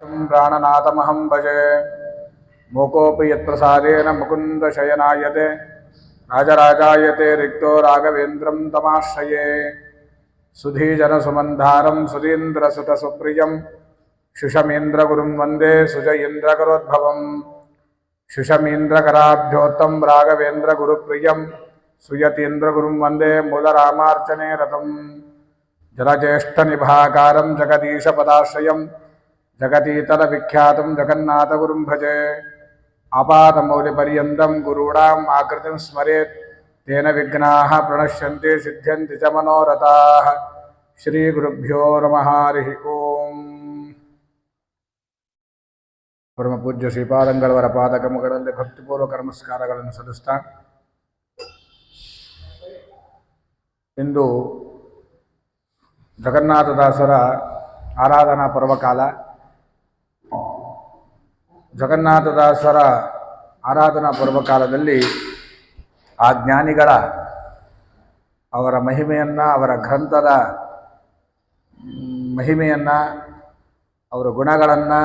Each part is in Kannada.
प्राणनाथमहं भजे मोकोऽपि यत्प्रसादेन मुकुन्दशयनायते राजराजायते रिक्तो राघवेन्द्रं तमाश्रये सुधीजनसुमन्धारं सुधीन्द्रसुतसुप्रियं शुशमीन्द्रगुरुं वन्दे सुजयीन्द्रकरोद्भवं शुशमीन्द्रकराब्जोत्तं राघवेन्द्रगुरुप्रियं सुयतीन्द्रगुरुं वन्दे मूलरामार्चने रतं जलज्येष्ठनिभाकारं जगदीशपदाश्रयं जगतीतर विख्यातं जगन्नाथगुरुं भजे आपादमौलिपर्यन्तं गुरूणाम् आकृतिं स्मरेत् तेन विघ्नाः प्रणश्यन्ति सिद्ध्यन्ति च मनोरथाः श्रीगुरुभ्यो नमः हरिः ओम् ಪರಮ ಪೂಜ್ಯ ಶ್ರೀಪಾದಂಗಳವರ ಪಾದಕಮಗಳಲ್ಲಿ ಭಕ್ತಿಪೂರ್ವಕ ನಮಸ್ಕಾರಗಳನ್ನು ಸಲ್ಲಿಸ್ತಾ ಇಂದು ಜಗನ್ನಾಥದಾಸರ ಆರಾಧನಾ ಪರ್ವಕಾಲ. ಜಗನ್ನಾಥದಾಸರ ಆರಾಧನಾ ಪರ್ವಕಾಲದಲ್ಲಿ ಆ ಜ್ಞಾನಿಗಳ ಅವರ ಮಹಿಮೆಯನ್ನು, ಅವರ ಗ್ರಂಥದ ಮಹಿಮೆಯನ್ನು, ಅವರ ಗುಣಗಳನ್ನು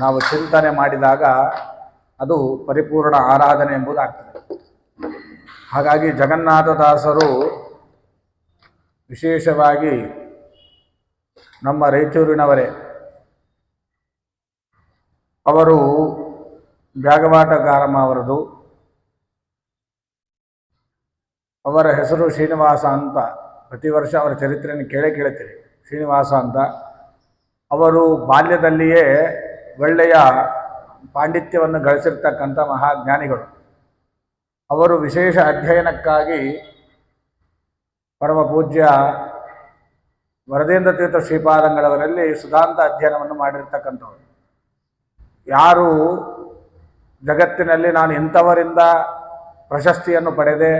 ನಾವು ಚಿಂತನೆ ಮಾಡಿದಾಗ ಅದು ಪರಿಪೂರ್ಣ ಆರಾಧನೆ ಎಂಬುದಾಗ್ತದೆ. ಹಾಗಾಗಿ ಜಗನ್ನಾಥದಾಸರು ವಿಶೇಷವಾಗಿ ನಮ್ಮ ರಾಯಚೂರಿನವರೇ. ಅವರು ಬ್ಯಾಗವಾಟಗಾರಮ್ಮ ಅವರದು. ಅವರ ಹೆಸರು ಶ್ರೀನಿವಾಸ ಅಂತ. ಪ್ರತಿ ವರ್ಷ ಅವರ ಚರಿತ್ರೆಯನ್ನು ಕೇಳ್ತೀರಿ. ಶ್ರೀನಿವಾಸ ಅಂತ. ಅವರು ಬಾಲ್ಯದಲ್ಲಿಯೇ ಒಳ್ಳೆಯ ಪಾಂಡಿತ್ಯವನ್ನು ಗಳಿಸಿರ್ತಕ್ಕಂಥ ಮಹಾಜ್ಞಾನಿಗಳು. ಅವರು ವಿಶೇಷ ಅಧ್ಯಯನಕ್ಕಾಗಿ ಪರಮ ಪೂಜ್ಯ ವರದೇಂದ್ರ ತೀರ್ಥ ಶ್ರೀಪಾದಂಗಳವರಲ್ಲಿ ಸುಧಾಂತ ಅಧ್ಯಯನವನ್ನು ಮಾಡಿರ್ತಕ್ಕಂಥವರು. ಯಾರು ಜಗತ್ತಿನಲ್ಲಿ ನಾನು ಇಂಥವರಿಂದ ಪ್ರಶಸ್ತಿಯನ್ನು ಪಡೆದೆ,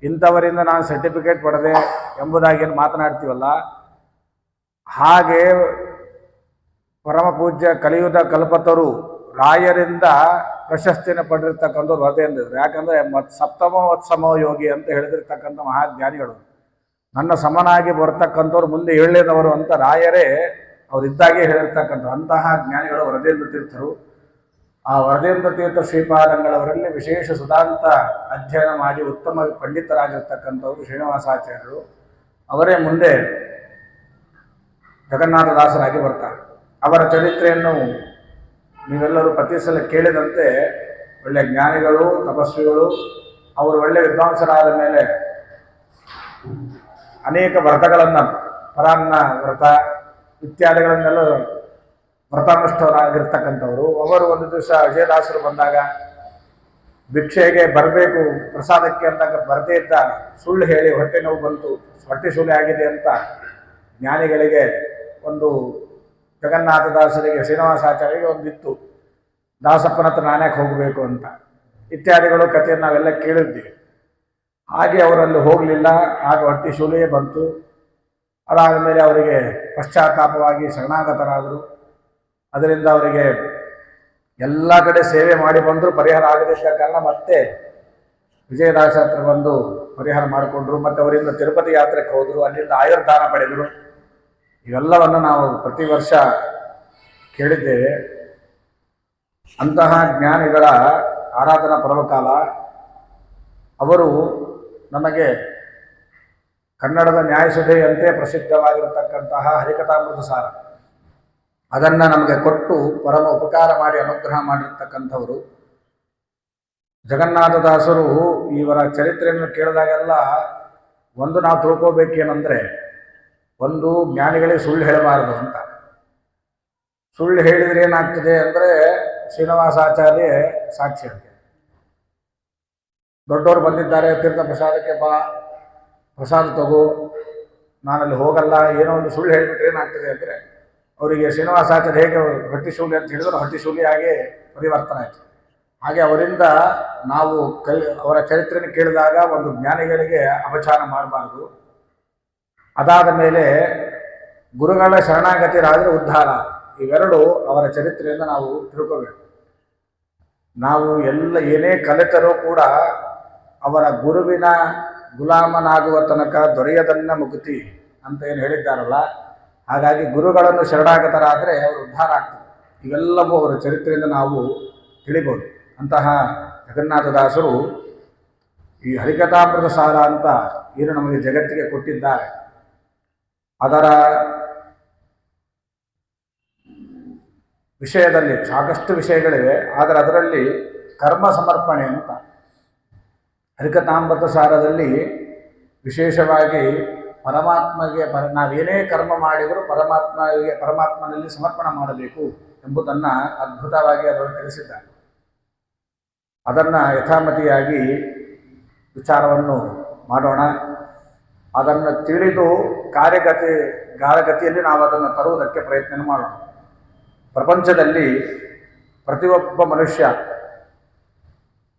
ಇಂಥವರಿಂದ ನಾನು ಸರ್ಟಿಫಿಕೇಟ್ ಪಡೆದೆ ಎಂಬುದಾಗೇನು ಮಾತನಾಡ್ತೀವಲ್ಲ, ಹಾಗೆ ಪರಮ ಪೂಜ್ಯ ಕಲಿಯುಗ ಕಲ್ಪತರು ರಾಯರಿಂದ ಪ್ರಶಸ್ತಿಯನ್ನು ಪಡೆದಿರ್ತಕ್ಕಂಥವ್ರು ವರದೇಂದ್ರರು. ಯಾಕಂದರೆ ಸಪ್ತಮೋತ್ಸಮ ಯೋಗಿ ಅಂತ ಹೇಳಿದಿರ್ತಕ್ಕಂಥ ಮಹಾಜ್ಞಾನಿಗಳು. ನನ್ನ ಸಮನಾಗಿ ಬರ್ತಕ್ಕಂಥವ್ರು ಮುಂದೆ ಹೇಳಲಿದವರು ಅಂತ ರಾಯರೇ ಅವರಿದ್ದಾಗೆ ಹೇಳಿರ್ತಕ್ಕಂಥ ಅಂತಹ ಜ್ಞಾನಿಗಳು ವರದೇಂದ್ರ ತೀರ್ಥರು. ಆ ವರದೇಂದ್ರ ತೀರ್ಥ ಶ್ರೀಪಾದಂಗಳವರಲ್ಲಿ ವಿಶೇಷ ಸುಧಾಂತ ಅಧ್ಯಯನ ಮಾಡಿ ಉತ್ತಮ ಪಂಡಿತರಾಗಿರ್ತಕ್ಕಂಥವರು ಶ್ರೀನಿವಾಸಾಚಾರ್ಯರು. ಅವರೇ ಮುಂದೆ ಜಗನ್ನಾಥದಾಸರಾಗಿ ಬರ್ತಾರೆ. ಅವರ ಚರಿತ್ರೆಯನ್ನು ನೀವೆಲ್ಲರೂ ಪ್ರತಿ ಸಲ ಕೇಳಿದಂತೆ ಒಳ್ಳೆಯ ಜ್ಞಾನಿಗಳು, ತಪಸ್ವಿಗಳು. ಅವರು ಒಳ್ಳೆಯ ವಿದ್ವಾಂಸರಾದ ಮೇಲೆ ಅನೇಕ ವ್ರತಗಳನ್ನು, ಪರಾನ್ನ ವ್ರತ ಇತ್ಯಾದಿಗಳನ್ನೆಲ್ಲ ವ್ರತಾನುಷ್ಠರಾಗಿರ್ತಕ್ಕಂಥವರು. ಅವರು ಒಂದು ದಿವಸ ವಿಜಯದಾಸರು ಬಂದಾಗ ಭಿಕ್ಷೆಗೆ ಬರಬೇಕು ಪ್ರಸಾದಕ್ಕೆ ಅಂತ ಬರದೇ ಇದ್ದ, ಸುಳ್ಳು ಹೇಳಿ ಹೊಟ್ಟೆ ನೋವು ಬಂತು, ಹೊಟ್ಟೆ ಸುಳ್ಳು ಆಗಿದೆ ಅಂತ ಜ್ಞಾನಿಗಳಿಗೆ ಒಂದು, ಜಗನ್ನಾಥದಾಸರಿಗೆ ಶ್ರೀನಿವಾಸಾಚಾರ್ಯರಿಗೆ ಒಂದಿತ್ತು, ದಾಸಪ್ಪನ ಹತ್ರ ನಾನ್ಯಾಕೆ ಹೋಗಬೇಕು ಅಂತ ಇತ್ಯಾದಿಗಳು ಕಥೆಯನ್ನು ನಾವೆಲ್ಲ ಕೇಳಿದ್ದೀವಿ. ಹಾಗೆ ಅವರಲ್ಲಿ ಹೋಗಲಿಲ್ಲ. ಆಗ ಹೊಟ್ಟೆ ಶೂಲೆಯೇ ಬಂತು. ಅದಾದ ಮೇಲೆ ಅವರಿಗೆ ಪಶ್ಚಾತ್ತಾಪವಾಗಿ ಶರಣಾಗತರಾದರು. ಅದರಿಂದ ಅವರಿಗೆ ಎಲ್ಲ ಕಡೆ ಸೇವೆ ಮಾಡಿ ಬಂದರೂ ಪರಿಹಾರ ಆಗದಿದ್ದ ಕಾರಣ ಮತ್ತೆ ವಿಜಯದಾಸ ಹತ್ರ ಬಂದು ಪರಿಹಾರ ಮಾಡಿಕೊಂಡ್ರು. ಮತ್ತು ಅವರಿಂದ ತಿರುಪತಿ ಯಾತ್ರೆಗೆ ಹೋದರು. ಅಲ್ಲಿಂದ ಆಯುರ್ದಾನ ಪಡೆದರು. ಇವೆಲ್ಲವನ್ನು ನಾವು ಪ್ರತಿ ವರ್ಷ ಕೇಳಿದ್ದೇವೆ. ಅಂತಹ ಜ್ಞಾನಿಗಳ ಆರಾಧನಾ ಪರ್ವಕಾಲ. ಅವರು ನಮಗೆ ಕನ್ನಡದ ನ್ಯಾಯಸುಧೆಯಂತೆ ಪ್ರಸಿದ್ಧವಾಗಿರತಕ್ಕಂತಹ ಹರಿಕಥಾಮೃತ ಸಾರ, ಅದನ್ನು ನಮಗೆ ಕೊಟ್ಟು ಪರಮ ಉಪಕಾರ ಮಾಡಿ ಅನುಗ್ರಹ ಮಾಡಿರ್ತಕ್ಕಂಥವರು. ಜಗನ್ನಾಥದಾಸರು ಇವರ ಚರಿತ್ರೆಯನ್ನು ಕೇಳಿದಾಗೆಲ್ಲ ಒಂದು ನಾವು ತಿಳ್ಕೋಬೇಕೇನೆಂದರೆ, ಒಂದು ಜ್ಞಾನಿಗಳಿಗೆ ಸುಳ್ಳು ಹೇಳಬಾರದು ಅಂತ. ಸುಳ್ಳು ಹೇಳಿದರೆ ಏನಾಗ್ತದೆ ಅಂದರೆ, ಶ್ರೀನಿವಾಸಾಚಾರ್ಯ ಸಾಕ್ಷಿ ಅಂತೆ. ದೊಡ್ಡವರು ಬಂದಿದ್ದಾರೆ, ತೀರ್ಥ ಪ್ರಸಾದಕ್ಕೆ ಬಾ, ಪ್ರಸಾದ ತಗೋ, ನಾನಲ್ಲಿ ಹೋಗಲ್ಲ, ಏನೋ ಒಂದು ಸುಳ್ಳು ಹೇಳಿಬಿಟ್ರೆ ಏನಾಗ್ತದೆ ಅಂದರೆ, ಅವರಿಗೆ ಶ್ರೀನಿವಾಸಾಚಾರ್ಯ ಹೇಗೆ ಹೊಟ್ಟಿ ಶೂಲಿ ಅಂತ ಹೇಳಿದ್ರು ಹೊಟ್ಟಿ ಶೂಲಿಯಾಗಿ ಪರಿವರ್ತನೆ ಆಯಿತು. ಹಾಗೆ ಅವರಿಂದ ನಾವು ಅವರ ಚರಿತ್ರೆಯನ್ನು ಕೇಳಿದಾಗ ಒಂದು ಜ್ಞಾನಿಗಳಿಗೆ ಅಪಚಾರ ಮಾಡಬಾರ್ದು. ಅದಾದ ಮೇಲೆ ಗುರುಗಳ ಶರಣಾಗತಿರಾದರೆ ಉದ್ಧಾರ. ಇವೆರಡು ಅವರ ಚರಿತ್ರೆಯಿಂದ ನಾವು ತಿಳ್ಕೋಬೇಕು. ನಾವು ಏನೇ ಕಲಿತರೂ ಕೂಡ ಅವರ ಗುರುವಿನ ಗುಲಾಮನಾಗುವ ತನಕ ದೊರೆಯದನ್ನ ಮುಕ್ತಿ ಅಂತ ಏನು ಹೇಳಿದ್ದಾರಲ್ಲ, ಹಾಗಾಗಿ ಗುರುಗಳನ್ನು ಶರಣಾಗತರಾದರೆ ಅವರು ಉದ್ಧಾರ ಆಗ್ತದೆ. ಇವೆಲ್ಲವೂ ಅವರ ಚರಿತ್ರೆಯಿಂದ ನಾವು ತಿಳಿಬೋದು. ಅಂತಹ ಜಗನ್ನಾಥದಾಸರು ಈ ಹರಿಕಥಾಮೃತ ಸಾರ ಅಂತ ಏನು ನಮಗೆ ಜಗತ್ತಿಗೆ ಕೊಟ್ಟಿದ್ದಾರೆ, ಅದರ ವಿಷಯದಲ್ಲಿ ಸಾಕಷ್ಟು ವಿಷಯಗಳಿವೆ. ಆದರೆ ಅದರಲ್ಲಿ ಕರ್ಮ ಸಮರ್ಪಣೆ ಅಂತ ಹರಿಕಥಾಮೃತ ಸಾರದಲ್ಲಿ ವಿಶೇಷವಾಗಿ ಪರಮಾತ್ಮಗೆ ನಾವೇನೇ ಕರ್ಮ ಮಾಡಿದರೂ ಪರಮಾತ್ಮನಲ್ಲಿ ಸಮರ್ಪಣೆ ಮಾಡಬೇಕು ಎಂಬುದನ್ನು ಅದ್ಭುತವಾಗಿ ಅದನ್ನು ತಿಳಿಸಿದ್ದಾರೆ. ಅದನ್ನು ಯಥಾಮತಿಯಾಗಿ ವಿಚಾರವನ್ನು ಮಾಡೋಣ. ಅದನ್ನು ತಿಳಿದು ಗಾಳಗತಿಯಲ್ಲಿ ನಾವು ಅದನ್ನು ತರುವುದಕ್ಕೆ ಪ್ರಯತ್ನ ಮಾಡೋಣ. ಪ್ರಪಂಚದಲ್ಲಿ ಪ್ರತಿಯೊಬ್ಬ ಮನುಷ್ಯ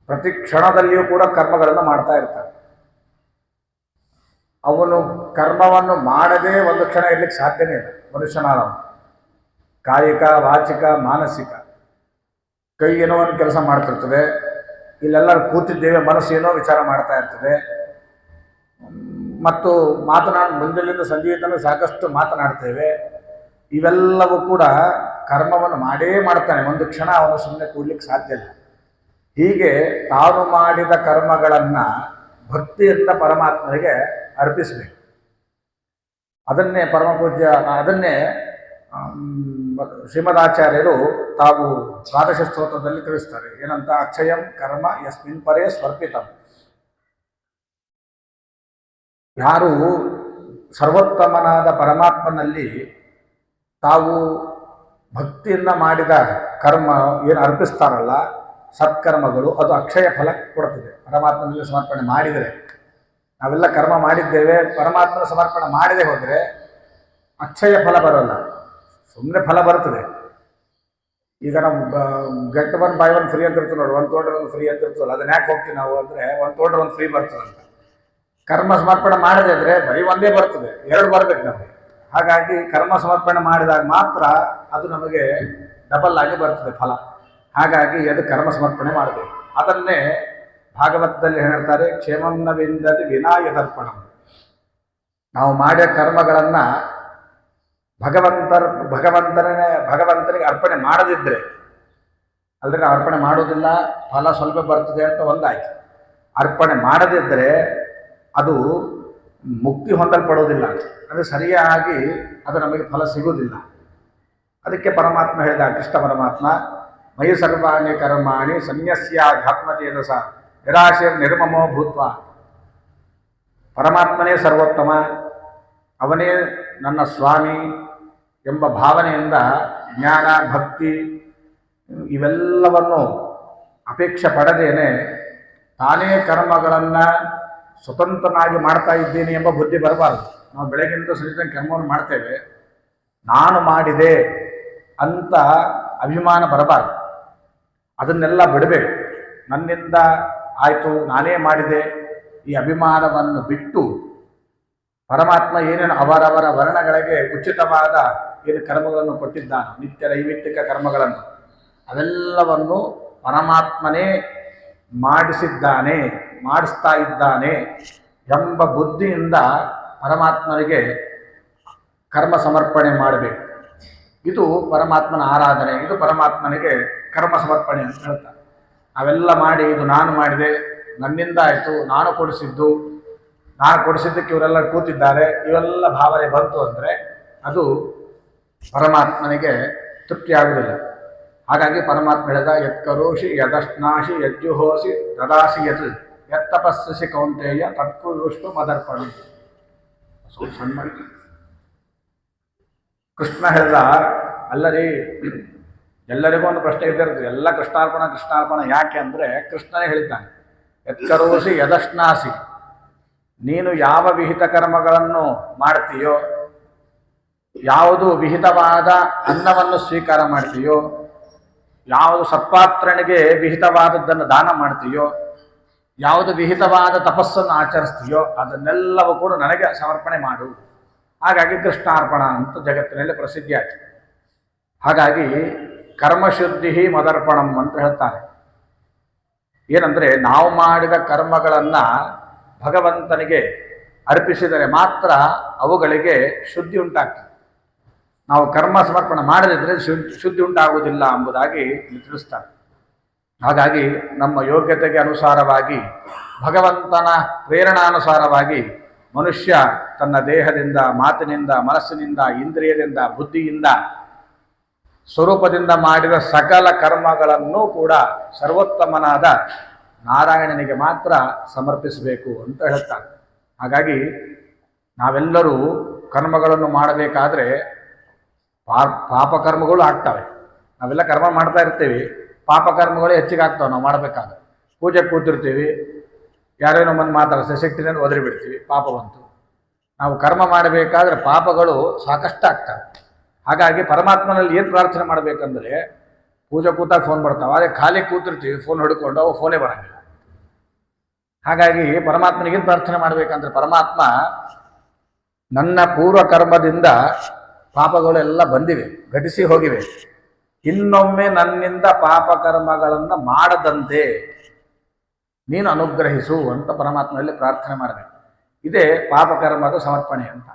ಪ್ರತಿ ಕ್ಷಣದಲ್ಲಿಯೂ ಕೂಡ ಕರ್ಮಗಳನ್ನು ಮಾಡ್ತಾ ಇರ್ತಾನೆ. ಅವನು ಕರ್ಮವನ್ನು ಮಾಡದೇ ಒಂದು ಕ್ಷಣ ಇರಲಿಕ್ಕೆ ಸಾಧ್ಯನೇ ಇಲ್ಲ. ಮನುಷ್ಯನಾದವನು ಕಾಯಿಕ, ವಾಚಿಕ, ಮಾನಸಿಕ. ಕೈ ಏನೋ ಒಂದು ಕೆಲಸ ಮಾಡ್ತಿರ್ತದೆ, ಇಲ್ಲೆಲ್ಲರೂ ಕೂತಿದ್ದೇವೆ, ಮನಸ್ಸು ಏನೋ ವಿಚಾರ ಮಾಡ್ತಾ ಇರ್ತದೆ. ಮತ್ತು ಮುಂಜಾನೆಯಿಂದ ಸಂಜೆ ತನಕ ಸಾಕಷ್ಟು ಮಾತನಾಡ್ತೇವೆ. ಇವೆಲ್ಲವೂ ಕೂಡ ಕರ್ಮವನ್ನು ಮಾಡೇ ಮಾಡ್ತಾನೆ. ಒಂದು ಕ್ಷಣ ಅವನು ಸುಮ್ಮನೆ ಕೂಡ್ಲಿಕ್ಕೆ ಸಾಧ್ಯ ಇಲ್ಲ. ಹೀಗೆ ತಾನು ಮಾಡಿದ ಕರ್ಮಗಳನ್ನು ಭಕ್ತಿಯಿಂದ ಪರಮಾತ್ಮನಿಗೆ ಅರ್ಪಿಸಬೇಕು. ಅದನ್ನೇ ಅದನ್ನೇ ಶ್ರೀಮದಾಚಾರ್ಯರು ತಾವು ದ್ವಾದಶ ಸ್ತೋತ್ರದಲ್ಲಿ ತಿಳಿಸ್ತಾರೆ. ಏನಂತ? ಅಕ್ಷಯಂ ಕರ್ಮ ಯಸ್ಮಿನ್ ಪರೇ ಸ್ವರ್ಪಿತಂ. ಯಾರು ಸರ್ವೋತ್ತಮನಾದ ಪರಮಾತ್ಮನಲ್ಲಿ ತಾವು ಭಕ್ತಿಯಿಂದ ಮಾಡಿದ ಕರ್ಮ ಏನು ಅರ್ಪಿಸ್ತಾರಲ್ಲ, ಸತ್ಕರ್ಮಗಳು, ಅದು ಅಕ್ಷಯ ಫಲ ಕೊಡ್ತದೆ. ಪರಮಾತ್ಮನಲ್ಲಿ ಸಮರ್ಪಣೆ ಮಾಡಿದರೆ, ನಾವೆಲ್ಲ ಕರ್ಮ ಮಾಡಿದ್ದೇವೆ, ಪರಮಾತ್ಮನ ಸಮರ್ಪಣೆ ಮಾಡದೆ ಹೋದರೆ ಅಕ್ಷಯ ಫಲ ಬರೋಲ್ಲ, ಸುಮ್ಮನೆ ಫಲ ಬರ್ತದೆ. ಈಗ ನಾವು ಗೆಟ್ 1 buy 1 ಫ್ರೀ ಅಂತ ಇರ್ತದೆ ನೋಡಿ, 1 ತೊಗೊಂಡ್ರೆ 1 ಫ್ರೀ ಅಂತ ಇರ್ತದಲ್ಲ, ಅದನ್ನ ಯಾಕೆ ಹೋಗ್ತೀವಿ ನಾವು ಅಂದರೆ 1 ತೊಗೊಂಡ್ರೆ 1 ಫ್ರೀ ಬರ್ತದಂತ. ಕರ್ಮ ಸಮರ್ಪಣೆ ಮಾಡದೇ ಇದ್ರೆ ಬರೀ ಒಂದೇ ಬರ್ತದೆ, 2 ಬರಬೇಕು ನಮಗೆ. ಹಾಗಾಗಿ ಕರ್ಮ ಸಮರ್ಪಣೆ ಮಾಡಿದಾಗ ಮಾತ್ರ ಅದು ನಮಗೆ ಡಬಲ್ ಆಗಿ ಬರ್ತದೆ ಫಲ. ಹಾಗಾಗಿ ಅದು ಕರ್ಮ ಸಮರ್ಪಣೆ ಮಾಡಬೇಕು. ಅದನ್ನೇ ಭಾಗವತದಲ್ಲಿ ಹೇಳ್ತಾರೆ, ಕ್ಷೇಮಂನ ವಿಂದತಿ ವಿನಾಯದರ್ಪಣ. ನಾವು ಮಾಡಿದ ಕರ್ಮಗಳನ್ನು ಭಗವಂತನಿಗೆ ಅರ್ಪಣೆ ಮಾಡದಿದ್ದರೆ, ಅಲ್ಲದೆ ನಾವು ಅರ್ಪಣೆ ಮಾಡೋದಿಲ್ಲ, ಫಲ ಸ್ವಲ್ಪ ಬರ್ತದೆ ಅಂತ ಒಂದಾಯ್ತು. ಅರ್ಪಣೆ ಮಾಡದಿದ್ದರೆ ಅದು ಮುಕ್ತಿ ಹೊಂದಲ್ಪಡೋದಿಲ್ಲ, ಅದು ಸರಿಯಾಗಿ ಅದು ನಮಗೆ ಫಲ ಸಿಗೋದಿಲ್ಲ. ಅದಕ್ಕೆ ಪರಮಾತ್ಮ ಹೇಳಿದ, ಕೃಷ್ಣ ಪರಮಾತ್ಮ, ಮಯಿ ಸರ್ವಾಣಿ ಕರ್ಮಾಣಿ ಸನ್ಯಸ್ಯಾಧ್ಯಾತ್ಮಚೇತಸ ನಿರಾಶೆ ನಿರ್ಮಮೋ ಭೂತ್ವ. ಪರಮಾತ್ಮನೇ ಸರ್ವೋತ್ತಮ, ಅವನೇ ನನ್ನ ಸ್ವಾಮಿ ಎಂಬ ಭಾವನೆಯಿಂದ ಜ್ಞಾನ, ಭಕ್ತಿ ಇವೆಲ್ಲವನ್ನು ಅಪೇಕ್ಷೆ ಪಡದೇನೆ ತಾನೇ ಕರ್ಮಗಳನ್ನು ಸ್ವತಂತ್ರನಾಗಿ ಮಾಡ್ತಾ ಇದ್ದೀನಿ ಎಂಬ ಬುದ್ಧಿ ಬರಬಾರ್ದು. ನಾವು ಬೆಳಗ್ಗಿಂದ ಸಂಜೆ ಕರ್ಮವನ್ನು ಮಾಡ್ತೇವೆ, ನಾನು ಮಾಡಿದೆ ಅಂತ ಅಭಿಮಾನ ಬರಬಾರ್ದು. ಅದನ್ನೆಲ್ಲ ಬಿಡಬೇಕು. ನನ್ನಿಂದ ಆಯಿತು, ನಾನೇ ಮಾಡಿದೆ, ಈ ಅಭಿಮಾನವನ್ನು ಬಿಟ್ಟು ಪರಮಾತ್ಮ ಏನೇನು ಅವರವರ ವರ್ಣಗಳಿಗೆ ಉಚಿತವಾದ ಏನು ಕರ್ಮಗಳನ್ನು ಕೊಟ್ಟಿದ್ದಾನೆ, ನಿತ್ಯ ನೈಮಿತ್ತಿಕ ಕರ್ಮಗಳನ್ನು, ಅದೆಲ್ಲವನ್ನು ಪರಮಾತ್ಮನೇ ಮಾಡಿಸ್ತಾ ಇದ್ದಾನೆ ಎಂಬ ಬುದ್ಧಿಯಿಂದ ಪರಮಾತ್ಮನಿಗೆ ಕರ್ಮ ಸಮರ್ಪಣೆ ಮಾಡಬೇಕು. ಇದು ಪರಮಾತ್ಮನ ಆರಾಧನೆ, ಇದು ಪರಮಾತ್ಮನಿಗೆ ಕರ್ಮ ಸಮರ್ಪಣೆ ಅಂತ ಹೇಳ್ತಾರೆ. ಅವೆಲ್ಲ ಮಾಡಿ ಇದು ನಾನು ಮಾಡಿದೆ, ನನ್ನಿಂದ ಆಯಿತು, ನಾನು ಕೊಡಿಸಿದ್ದಕ್ಕೆ ಇವರೆಲ್ಲ ಕೂತಿದ್ದಾರೆ, ಇವೆಲ್ಲ ಭಾವನೆ ಬಂತು ಅಂದರೆ ಅದು ಪರಮಾತ್ಮನಿಗೆ ತೃಪ್ತಿಯಾಗುವುದಿಲ್ಲ. ಹಾಗಾಗಿ ಪರಮಾತ್ಮ ಹೇಳಿದ, ಯತ್ಕರೋಷಿ ಯದಶ್ನಾಶಿ ಯಜ್ಜುಹೋಸಿ ತದಾಸಿ ಯತ್ತಪಸ್ಸಿ ಕೌಂತೆಯ ತತ್ಪುರುಷ್ಟು ಮದರ್ಪಣ. ಸಣ್ಣ ಕೃಷ್ಣ ಹೇಳಿದ, ಅಲ್ಲರಿ ಎಲ್ಲರಿಗೂ ಒಂದು ಪ್ರಶ್ನೆ ಇದ್ದಿರ್ತದೆ, ಎಲ್ಲ ಕೃಷ್ಣಾರ್ಪಣ ಯಾಕೆ ಅಂದರೆ ಕೃಷ್ಣನೇ ಹೇಳಿದ್ದಾನೆ, ಯತ್ಕರೋಷಿ ಯದಶ್ನಾಸಿ. ನೀನು ಯಾವ ವಿಹಿತ ಕರ್ಮಗಳನ್ನು ಮಾಡ್ತೀಯೋ, ಯಾವುದು ವಿಹಿತವಾದ ಅನ್ನವನ್ನು ಸ್ವೀಕಾರ ಮಾಡ್ತೀಯೋ, ಯಾವುದು ಸತ್ಪಾತ್ರನಿಗೆ ವಿಹಿತವಾದದ್ದನ್ನು ದಾನ ಮಾಡ್ತೀಯೋ, ಯಾವುದು ವಿಹಿತವಾದ ತಪಸ್ಸನ್ನು ಆಚರಿಸ್ತೀಯೋ ಅದನ್ನೆಲ್ಲವೂ ಕೂಡ ನನಗೆ ಸಮರ್ಪಣೆ ಮಾಡು. ಹಾಗಾಗಿ ಕೃಷ್ಣಾರ್ಪಣ ಅಂತ ಜಗತ್ತಿನಲ್ಲಿ ಪ್ರಸಿದ್ಧಿ ಆಯಿತು. ಹಾಗಾಗಿ ಕರ್ಮಶುದ್ಧಿ ಮದರ್ಪಣಂ ಅಂತ ಹೇಳ್ತಾರೆ. ಏನಂದರೆ ನಾವು ಮಾಡಿದ ಕರ್ಮಗಳನ್ನು ಭಗವಂತನಿಗೆ ಅರ್ಪಿಸಿದರೆ ಮಾತ್ರ ಅವುಗಳಿಗೆ ಶುದ್ಧಿ ಉಂಟಾಗ್ತದೆ. ನಾವು ಕರ್ಮ ಸಮರ್ಪಣೆ ಮಾಡದಿದ್ದರೆ ಶುದ್ಧಿ ಉಂಟಾಗುವುದಿಲ್ಲ ಎಂಬುದಾಗಿ ತಿಳಿಸ್ತಾರೆ. ಹಾಗಾಗಿ ನಮ್ಮ ಯೋಗ್ಯತೆಗೆ ಅನುಸಾರವಾಗಿ ಭಗವಂತನ ಪ್ರೇರಣಾನುಸಾರವಾಗಿ ಮನುಷ್ಯ ತನ್ನ ದೇಹದಿಂದ, ಮಾತಿನಿಂದ, ಮನಸ್ಸಿನಿಂದ, ಇಂದ್ರಿಯದಿಂದ, ಬುದ್ಧಿಯಿಂದ, ಸ್ವರೂಪದಿಂದ ಮಾಡಿದ ಸಕಲ ಕರ್ಮಗಳನ್ನು ಕೂಡ ಸರ್ವೋತ್ತಮನಾದ ನಾರಾಯಣನಿಗೆ ಮಾತ್ರ ಸಮರ್ಪಿಸಬೇಕು ಅಂತ ಹೇಳ್ತಾರೆ. ಹಾಗಾಗಿ ನಾವೆಲ್ಲರೂ ಕರ್ಮಗಳನ್ನು ಮಾಡಬೇಕಾದ್ರೆ ಪಾಪಕರ್ಮಗಳು ಆಗ್ತವೆ. ನಾವೆಲ್ಲ ಕರ್ಮ ಮಾಡ್ತಾ ಇರ್ತೀವಿ, ಪಾಪಕರ್ಮಗಳು ಹೆಚ್ಚಿಗೆ ಆಗ್ತಾವೆ. ನಾವು ಮಾಡಬೇಕಾದ್ರೆ ಪೂಜೆ ಕೂತಿರ್ತೀವಿ, ಯಾರೇನೋ ಮಂದಿ ಮಾತಾಡಿಸ್ತೀವಿ, ಶಕ್ತಿನಿಂದ ಒದರಿ ಬಿಡ್ತೀವಿ, ಪಾಪ ಬಂತು. ನಾವು ಕರ್ಮ ಮಾಡಬೇಕಾದ್ರೆ ಪಾಪಗಳು ಸಾಕಷ್ಟು ಆಗ್ತವೆ. ಹಾಗಾಗಿ ಪರಮಾತ್ಮನಲ್ಲಿ ಏನು ಪ್ರಾರ್ಥನೆ ಮಾಡಬೇಕಂದ್ರೆ, ಪೂಜೆ ಕೂತಾಗ ಫೋನ್ ಬರ್ತಾವೆ, ಅದೇ ಖಾಲಿ ಕೂತಿರ್ತೀವಿ ಫೋನ್ ಹಿಡ್ಕೊಂಡು, ಅವು ಫೋನೇ ಬರೋಂಗಿಲ್ಲ. ಹಾಗಾಗಿ ಪರಮಾತ್ಮನಿಗೇನು ಪ್ರಾರ್ಥನೆ ಮಾಡಬೇಕಂದ್ರೆ, ಪರಮಾತ್ಮ ನನ್ನ ಪೂರ್ವ ಕರ್ಮದಿಂದ ಪಾಪಗಳೆಲ್ಲ ಬಂದಿವೆ, ಘಟಿಸಿ ಹೋಗಿವೆ, ಇನ್ನೊಮ್ಮೆ ನನ್ನಿಂದ ಪಾಪಕರ್ಮಗಳನ್ನು ಮಾಡದಂತೆ ನೀನು ಅನುಗ್ರಹಿಸು ಅಂತ ಪರಮಾತ್ಮನಲ್ಲಿ ಪ್ರಾರ್ಥನೆ ಮಾಡಬೇಕು. ಇದೇ ಪಾಪಕರ್ಮದ ಸಮರ್ಪಣೆ ಅಂತ.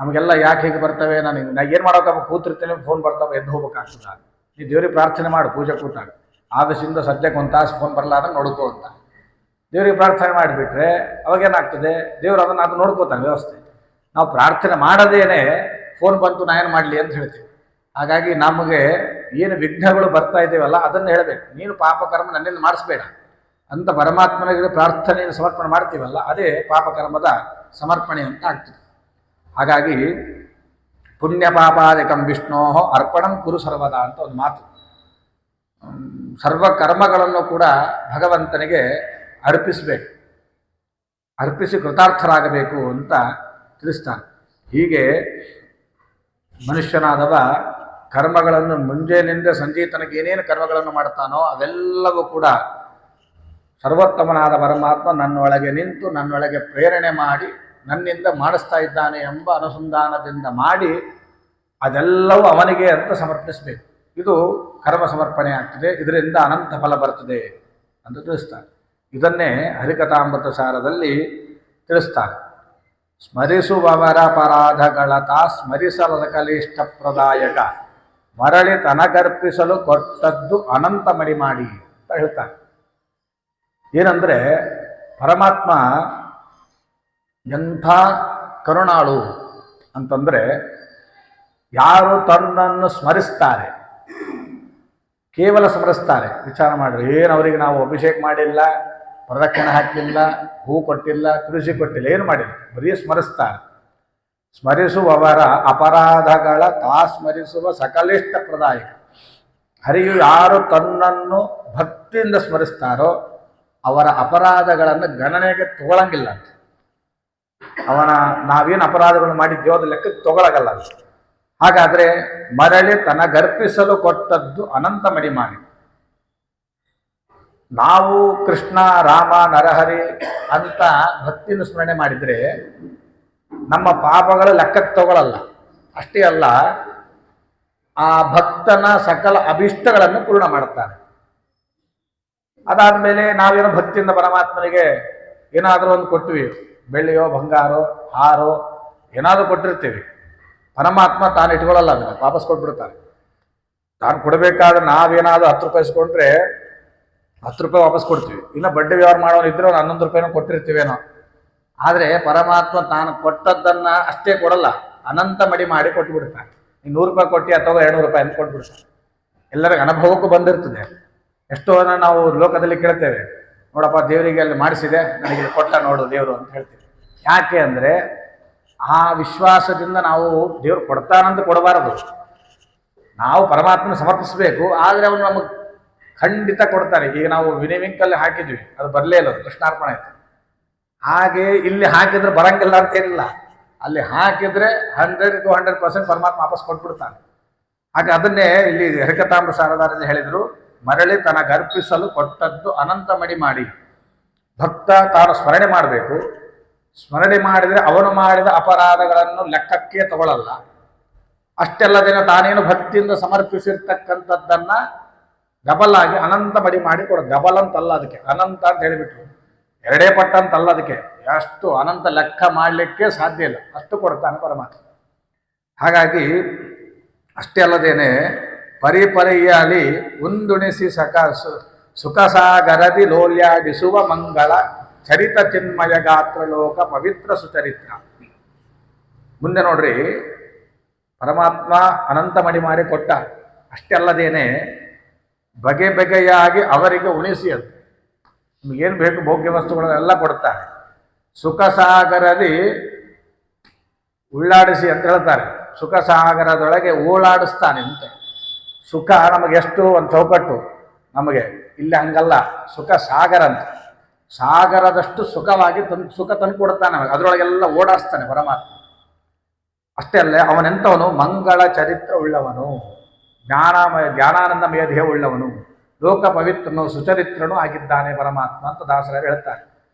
ನಮಗೆಲ್ಲ ಯಾಕೆ ಹೀಗೆ ಬರ್ತವೆ? ನಾ ಏನು ಮಾಡೋಕ್ಕಪ್ಪ, ಕೂತಿರ್ತೀನಿ, ಫೋನ್ ಬರ್ತಾವೆ, ಎದ್ದು ಹೋಗ್ಬೇಕಾಗ್ತದ. ನೀ ದೇವ್ರಿಗೆ ಪ್ರಾರ್ಥನೆ ಮಾಡು ಪೂಜೆ ಕೂತಾಗ, ಆಗಸಿಂದ ಸದ್ಯಕ್ಕೆ ಒಂದು ತಾಸು ಫೋನ್ ಬರಲಾರ್ದಂಗೆ ನೋಡ್ಕೋ ಅಂತ ದೇವ್ರಿಗೆ ಪ್ರಾರ್ಥನೆ ಮಾಡಿಬಿಟ್ರೆ ಅವಾಗೇನಾಗ್ತದೆ, ದೇವ್ರು ಅದು ನೋಡ್ಕೋತಾನೆ ವ್ಯವಸ್ಥೆ. ನಾವು ಪ್ರಾರ್ಥನೆ ಮಾಡದೇನೆ ಫೋನ್ ಬಂತು ನಾ ಏನು ಮಾಡಲಿ ಅಂತ ಹೇಳ್ತೀವಿ. ಹಾಗಾಗಿ ನಮಗೆ ಏನು ವಿಘ್ನಗಳು ಬರ್ತಾ ಇದ್ದೇವಲ್ಲ ಅದನ್ನು ಹೇಳಬೇಕು. ನೀನು ಪಾಪಕರ್ಮ ನನ್ನಿಂದ ಮಾಡಿಸ್ಬೇಡ ಅಂತ ಪರಮಾತ್ಮನಿಗೆ ಪ್ರಾರ್ಥನೆಯನ್ನು ಸಮರ್ಪಣೆ ಮಾಡ್ತೀವಲ್ಲ, ಅದೇ ಪಾಪಕರ್ಮದ ಸಮರ್ಪಣೆ ಅಂತ ಆಗ್ತದೆ. ಹಾಗಾಗಿ ಪುಣ್ಯ ಪಾಪಾದಿಕಂ ವಿಷ್ಣೋ ಅರ್ಪಣಂ ಕುರು ಸರ್ವದ ಅಂತ ಒಂದು ಮಾತು. ಸರ್ವ ಕರ್ಮಗಳನ್ನು ಕೂಡ ಭಗವಂತನಿಗೆ ಅರ್ಪಿಸಬೇಕು, ಅರ್ಪಿಸಿ ಕೃತಾರ್ಥರಾಗಬೇಕು ಅಂತ ತಿಳಿಸ್ತಾನೆ. ಹೀಗೆ ಮನುಷ್ಯನಾದವ ಕರ್ಮಗಳನ್ನು ಮುಂಜಾನೆಯಿಂದ ಸಂಜೆ ತನಕ ಏನೇನು ಕರ್ಮಗಳನ್ನು ಮಾಡ್ತಾನೋ ಅವೆಲ್ಲವೂ ಕೂಡ ಸರ್ವೋತ್ತಮನಾದ ಪರಮಾತ್ಮ ನನ್ನೊಳಗೆ ನಿಂತು ನನ್ನೊಳಗೆ ಪ್ರೇರಣೆ ಮಾಡಿ ನನ್ನಿಂದ ಮಾಡಿಸ್ತಾ ಇದ್ದಾನೆ ಎಂಬ ಅನುಸಂಧಾನದಿಂದ ಮಾಡಿ ಅದೆಲ್ಲವೂ ಅವನಿಗೆ ಅಂತ ಸಮರ್ಪಿಸಬೇಕು. ಇದು ಕರ್ಮ ಸಮರ್ಪಣೆ ಆಗ್ತದೆ. ಇದರಿಂದ ಅನಂತ ಫಲ ಬರ್ತದೆ ಅಂತ ತಿಳಿಸ್ತಾರೆ. ಇದನ್ನೇ ಹರಿಕಥಾಮೃತ ಸಾರದಲ್ಲಿ ತಿಳಿಸ್ತಾರೆ. ಸ್ಮರಿಸುವವರ ಅಪರಾಧಗಳತ ಸ್ಮರಿಸಲದ ಕಲಿಷ್ಠ ಪ್ರದಾಯಕ ಮರಳಿ ತನಗರ್ಪಿಸಲು ಕೊಟ್ಟದ್ದು ಅನಂತ ಮಡಿ ಮಾಡಿ ಅಂತ ಹೇಳ್ತಾರೆ. ಏನಂದರೆ ಪರಮಾತ್ಮ ಎಂಥ ಕರುಣಾಳು ಅಂತಂದರೆ, ಯಾರು ತನ್ನನ್ನು ಸ್ಮರಿಸ್ತಾರೆ, ಕೇವಲ ಸ್ಮರಿಸ್ತಾರೆ, ವಿಚಾರ ಮಾಡ್ರಿ, ಏನು ಅವರಿಗೆ ನಾವು ಅಭಿಷೇಕ ಮಾಡಿಲ್ಲ, ಪ್ರದಕ್ಷಿಣೆ ಹಾಕಿಲ್ಲ, ಹೂ ಕೊಟ್ಟಿಲ್ಲ, ತುಳಸಿ ಕೊಟ್ಟಿಲ್ಲ, ಏನು ಮಾಡಿಲ್ಲ, ಬರೀ ಸ್ಮರಿಸ್ತಾರೆ. ಸ್ಮರಿಸುವವರ ಅಪರಾಧಗಳ ಸ್ಮರಿಸುವ ಸಕಲಿಷ್ಠ ಪ್ರದಾಯಕ. ಹರಿಯು ಯಾರು ತನ್ನನ್ನು ಭಕ್ತಿಯಿಂದ ಸ್ಮರಿಸ್ತಾರೋ ಅವರ ಅಪರಾಧಗಳನ್ನು ಗಣನೆಗೆ ತಗೊಳ್ಳಂಗಿಲ್ಲ ಅಂತ. ನಾವೇನು ಅಪರಾಧಗಳನ್ನು ಮಾಡಿದ್ದೇವೋ ಅದು ಲೆಕ್ಕಕ್ಕೆ ತಗೊಳಗಲ್ಲ ಅಂತ. ಹಾಗಾದರೆ ಮರಳಿ ತನಗರ್ಪಿಸಲು ಕೊಟ್ಟದ್ದು ಅನಂತ ಮಡಿ ಮಾಡಿ. ನಾವು ಕೃಷ್ಣ, ರಾಮ, ನರಹರಿ ಅಂತ ಭಕ್ತಿಯನ್ನು ಸ್ಮರಣೆ ಮಾಡಿದರೆ ನಮ್ಮ ಪಾಪಗಳು ಲೆಕ್ಕಕ್ಕೆ ತಗೊಳ್ಳಲ್ಲ. ಅಷ್ಟೇ ಅಲ್ಲ, ಆ ಭಕ್ತನ ಸಕಲ ಅಭಿಷ್ಟಗಳನ್ನು ಪೂರ್ಣ ಮಾಡುತ್ತಾನೆ. ಅದಾದಮೇಲೆ ನಾವೇನೋ ಭಕ್ತಿಯಿಂದ ಪರಮಾತ್ಮನಿಗೆ ಏನಾದರೂ ಒಂದು ಕೊಟ್ವಿ, ಬೆಳ್ಳಿಯೋ ಬಂಗಾರೋ ಹಾರೋ ಏನಾದರೂ ಕೊಟ್ಟಿರ್ತೀವಿ, ಪರಮಾತ್ಮ ತಾನು ಇಟ್ಕೊಳ್ಳಲ್ಲ, ಅದನ್ನು ವಾಪಸ್ ಕೊಟ್ಬಿಡ್ತಾನೆ. ತಾನು ಕೊಡಬೇಕಾದ್ರೆ ನಾವೇನಾದರೂ 10 ರೂಪಾಯಿ ಇಸ್ಕೊಂಡ್ರೆ 10 ರೂಪಾಯಿ ವಾಪಸ್ ಕೊಡ್ತೀವಿ. ಇನ್ನು ಬಡ್ಡಿ ವ್ಯವಹಾರ ಮಾಡೋನಿದ್ರೆ ಒಂದು 11 ರೂಪಾಯಿನೂ ಕೊಟ್ಟಿರ್ತೀವೇನೋ. ಆದರೆ ಪರಮಾತ್ಮ ತಾನು ಕೊಟ್ಟದ್ದನ್ನು ಅಷ್ಟೇ ಕೊಡಲ್ಲ, ಅನಂತ ಮಡಿ ಮಾಡಿ ಕೊಟ್ಟುಬಿಡ್ತಾನೆ. ನೀನು 100 ರೂಪಾಯಿ ಕೊಟ್ಟು ಅಥವಾ 200 ರೂಪಾಯಿ ಅಂತ ಕೊಟ್ಬಿಡ್ತಾನೆ. ಎಲ್ಲರಿಗೂ ಅನುಭವಕ್ಕೂ ಬಂದಿರ್ತದೆ. ಎಷ್ಟೋ ನಾವು ಲೋಕದಲ್ಲಿ ಕೇಳ್ತೇವೆ, ನೋಡಪ್ಪ ದೇವರಿಗೆ ಅಲ್ಲಿ ಮಾಡಿಸಿದೆ, ನನಗೆ ಕೊಟ್ಟ ನೋಡು ದೇವರು ಅಂತ ಹೇಳ್ತೀವಿ. ಯಾಕೆ ಅಂದರೆ ಆ ವಿಶ್ವಾಸದಿಂದ ನಾವು ದೇವರು ಕೊಡ್ತಾನಂತ ಕೊಡಬಾರದು. ನಾವು ಪರಮಾತ್ಮನ ಸಮರ್ಪಿಸಬೇಕು, ಆದರೆ ಅವನು ನಮಗೆ ಖಂಡಿತ ಕೊಡ್ತಾರೆ. ಈಗ ನಾವು ವಿನಿವಿಂಕಲ್ಲಿ ಹಾಕಿದ್ವಿ, ಅದು ಬರಲೇ ಇಲ್ಲ, ಕೃಷ್ಣಾರ್ಪಣ ಆಯಿತು. ಹಾಗೆ ಇಲ್ಲಿ ಹಾಕಿದ್ರೆ ಬರಂಗಿಲ್ಲ ಅಂತೇನಿಲ್ಲ, ಅಲ್ಲಿ ಹಾಕಿದರೆ 100 to 100% ಪರಮಾತ್ಮ ವಾಪಸ್ ಕೊಟ್ಬಿಡ್ತಾನೆ. ಹಾಗೆ ಅದನ್ನೇ ಇಲ್ಲಿ ಹರಿಕಥಾಮೃತ ಸಾರದಾರರು ಹೇಳಿದರು, ಮರಳಿ ತನಗರ್ಪಿಸಲು ಕೊಟ್ಟದ್ದು ಅನಂತ ಮಡಿ ಮಾಡಿ. ಭಕ್ತ ತಾನು ಸ್ಮರಣೆ ಮಾಡಬೇಕು. ಸ್ಮರಣೆ ಮಾಡಿದರೆ ಅವನು ಮಾಡಿದ ಅಪರಾಧಗಳನ್ನು ಲೆಕ್ಕಕ್ಕೆ ತಗೊಳ್ಳಲ್ಲ. ಅಷ್ಟೆಲ್ಲದೇನೋ ತಾನೇನು ಭಕ್ತಿಯಿಂದ ಸಮರ್ಪಿಸಿರ್ತಕ್ಕಂಥದ್ದನ್ನು ಡಬಲ್ ಆಗಿ ಅನಂತ ಮಡಿ ಮಾಡಿ ಕೊಡ. ಡಬಲ್ ಅಂತಲ್ಲ, ಅದಕ್ಕೆ ಅನಂತ ಅಂತ ಹೇಳಿಬಿಟ್ರು, 2 ಪಟ್ಟು ಅಂತಲ್ಲ, ಅದಕ್ಕೆ ಎಷ್ಟು ಅನಂತ ಲೆಕ್ಕ ಮಾಡಲಿಕ್ಕೆ ಸಾಧ್ಯ ಇಲ್ಲ, ಅಷ್ಟು ಕೊಡ್ತಾನೆ ಪರಮಾತ್ಮ. ಹಾಗಾಗಿ ಅಷ್ಟೇ ಅಲ್ಲದೇನೆ ಪರಿಪರಿಯಲಿ ಉಂದುಣಿಸಿ ಸುಖಸಾಗರದಿ ಲೋಲ್ಯಾಡಿಸುವ ಮಂಗಳ ಚರಿತ ಚಿನ್ಮಯ ಗಾತ್ರ ಲೋಕ ಪವಿತ್ರ ಸುಚರಿತ್ರ. ಮುಂದೆ ನೋಡ್ರಿ, ಪರಮಾತ್ಮ ಅನಂತ ಮಡಿ ಮಾಡಿ ಕೊಟ್ಟ. ಅಷ್ಟೇ ಅಲ್ಲದೇನೆ ಬಗೆ ಬಗೆಯಾಗಿ ಅವರಿಗೆ ಉಣಿಸಿ ಅಂತ ನಿಮಗೇನು ಬೇಕು ಭೋಗ್ಯ ವಸ್ತುಗಳೆಲ್ಲ ಕೊಡ್ತಾರೆ. ಸುಖಸಾಗರದಿ ಉಳ್ಳಾಡಿಸಿ ಅಂತ ಹೇಳ್ತಾರೆ. ಸುಖಸಾಗರದೊಳಗೆ ಓಳಾಡಿಸ್ತಾನೆ ಅಂತೆ. ಸುಖ ನಮಗೆ ಎಷ್ಟು ಒಂದು ಚೌಕಟ್ಟು, ನಮಗೆ ಇಲ್ಲಿ ಹಂಗಲ್ಲ. ಸುಖ ಸಾಗರ ಅಂತ, ಸಾಗರದಷ್ಟು ಸುಖವಾಗಿ ಸುಖ ತಂದು ಕೊಡ್ತಾನೆ ನಮಗೆ. ಅದರೊಳಗೆಲ್ಲ ಓಡಾಡಿಸ್ತಾನೆ ಪರಮಾತ್ಮ. ಅಷ್ಟೇ ಅಲ್ಲೇ ಅವನೆಂಥವನು, ಮಂಗಳ ಚರಿತ್ರ ಉಳ್ಳವನು, ಜ್ಞಾನಾನಂದ ಮೇಧೆ ಉಳ್ಳವನು, ಲೋಕ ಪವಿತ್ರನು ಸುಚರಿತ್ರನೂ ಆಗಿದ್ದಾನೆ ಪರಮಾತ್ಮ ಅಂತ ದಾಸರು ಹೇಳ್ತಾರೆ.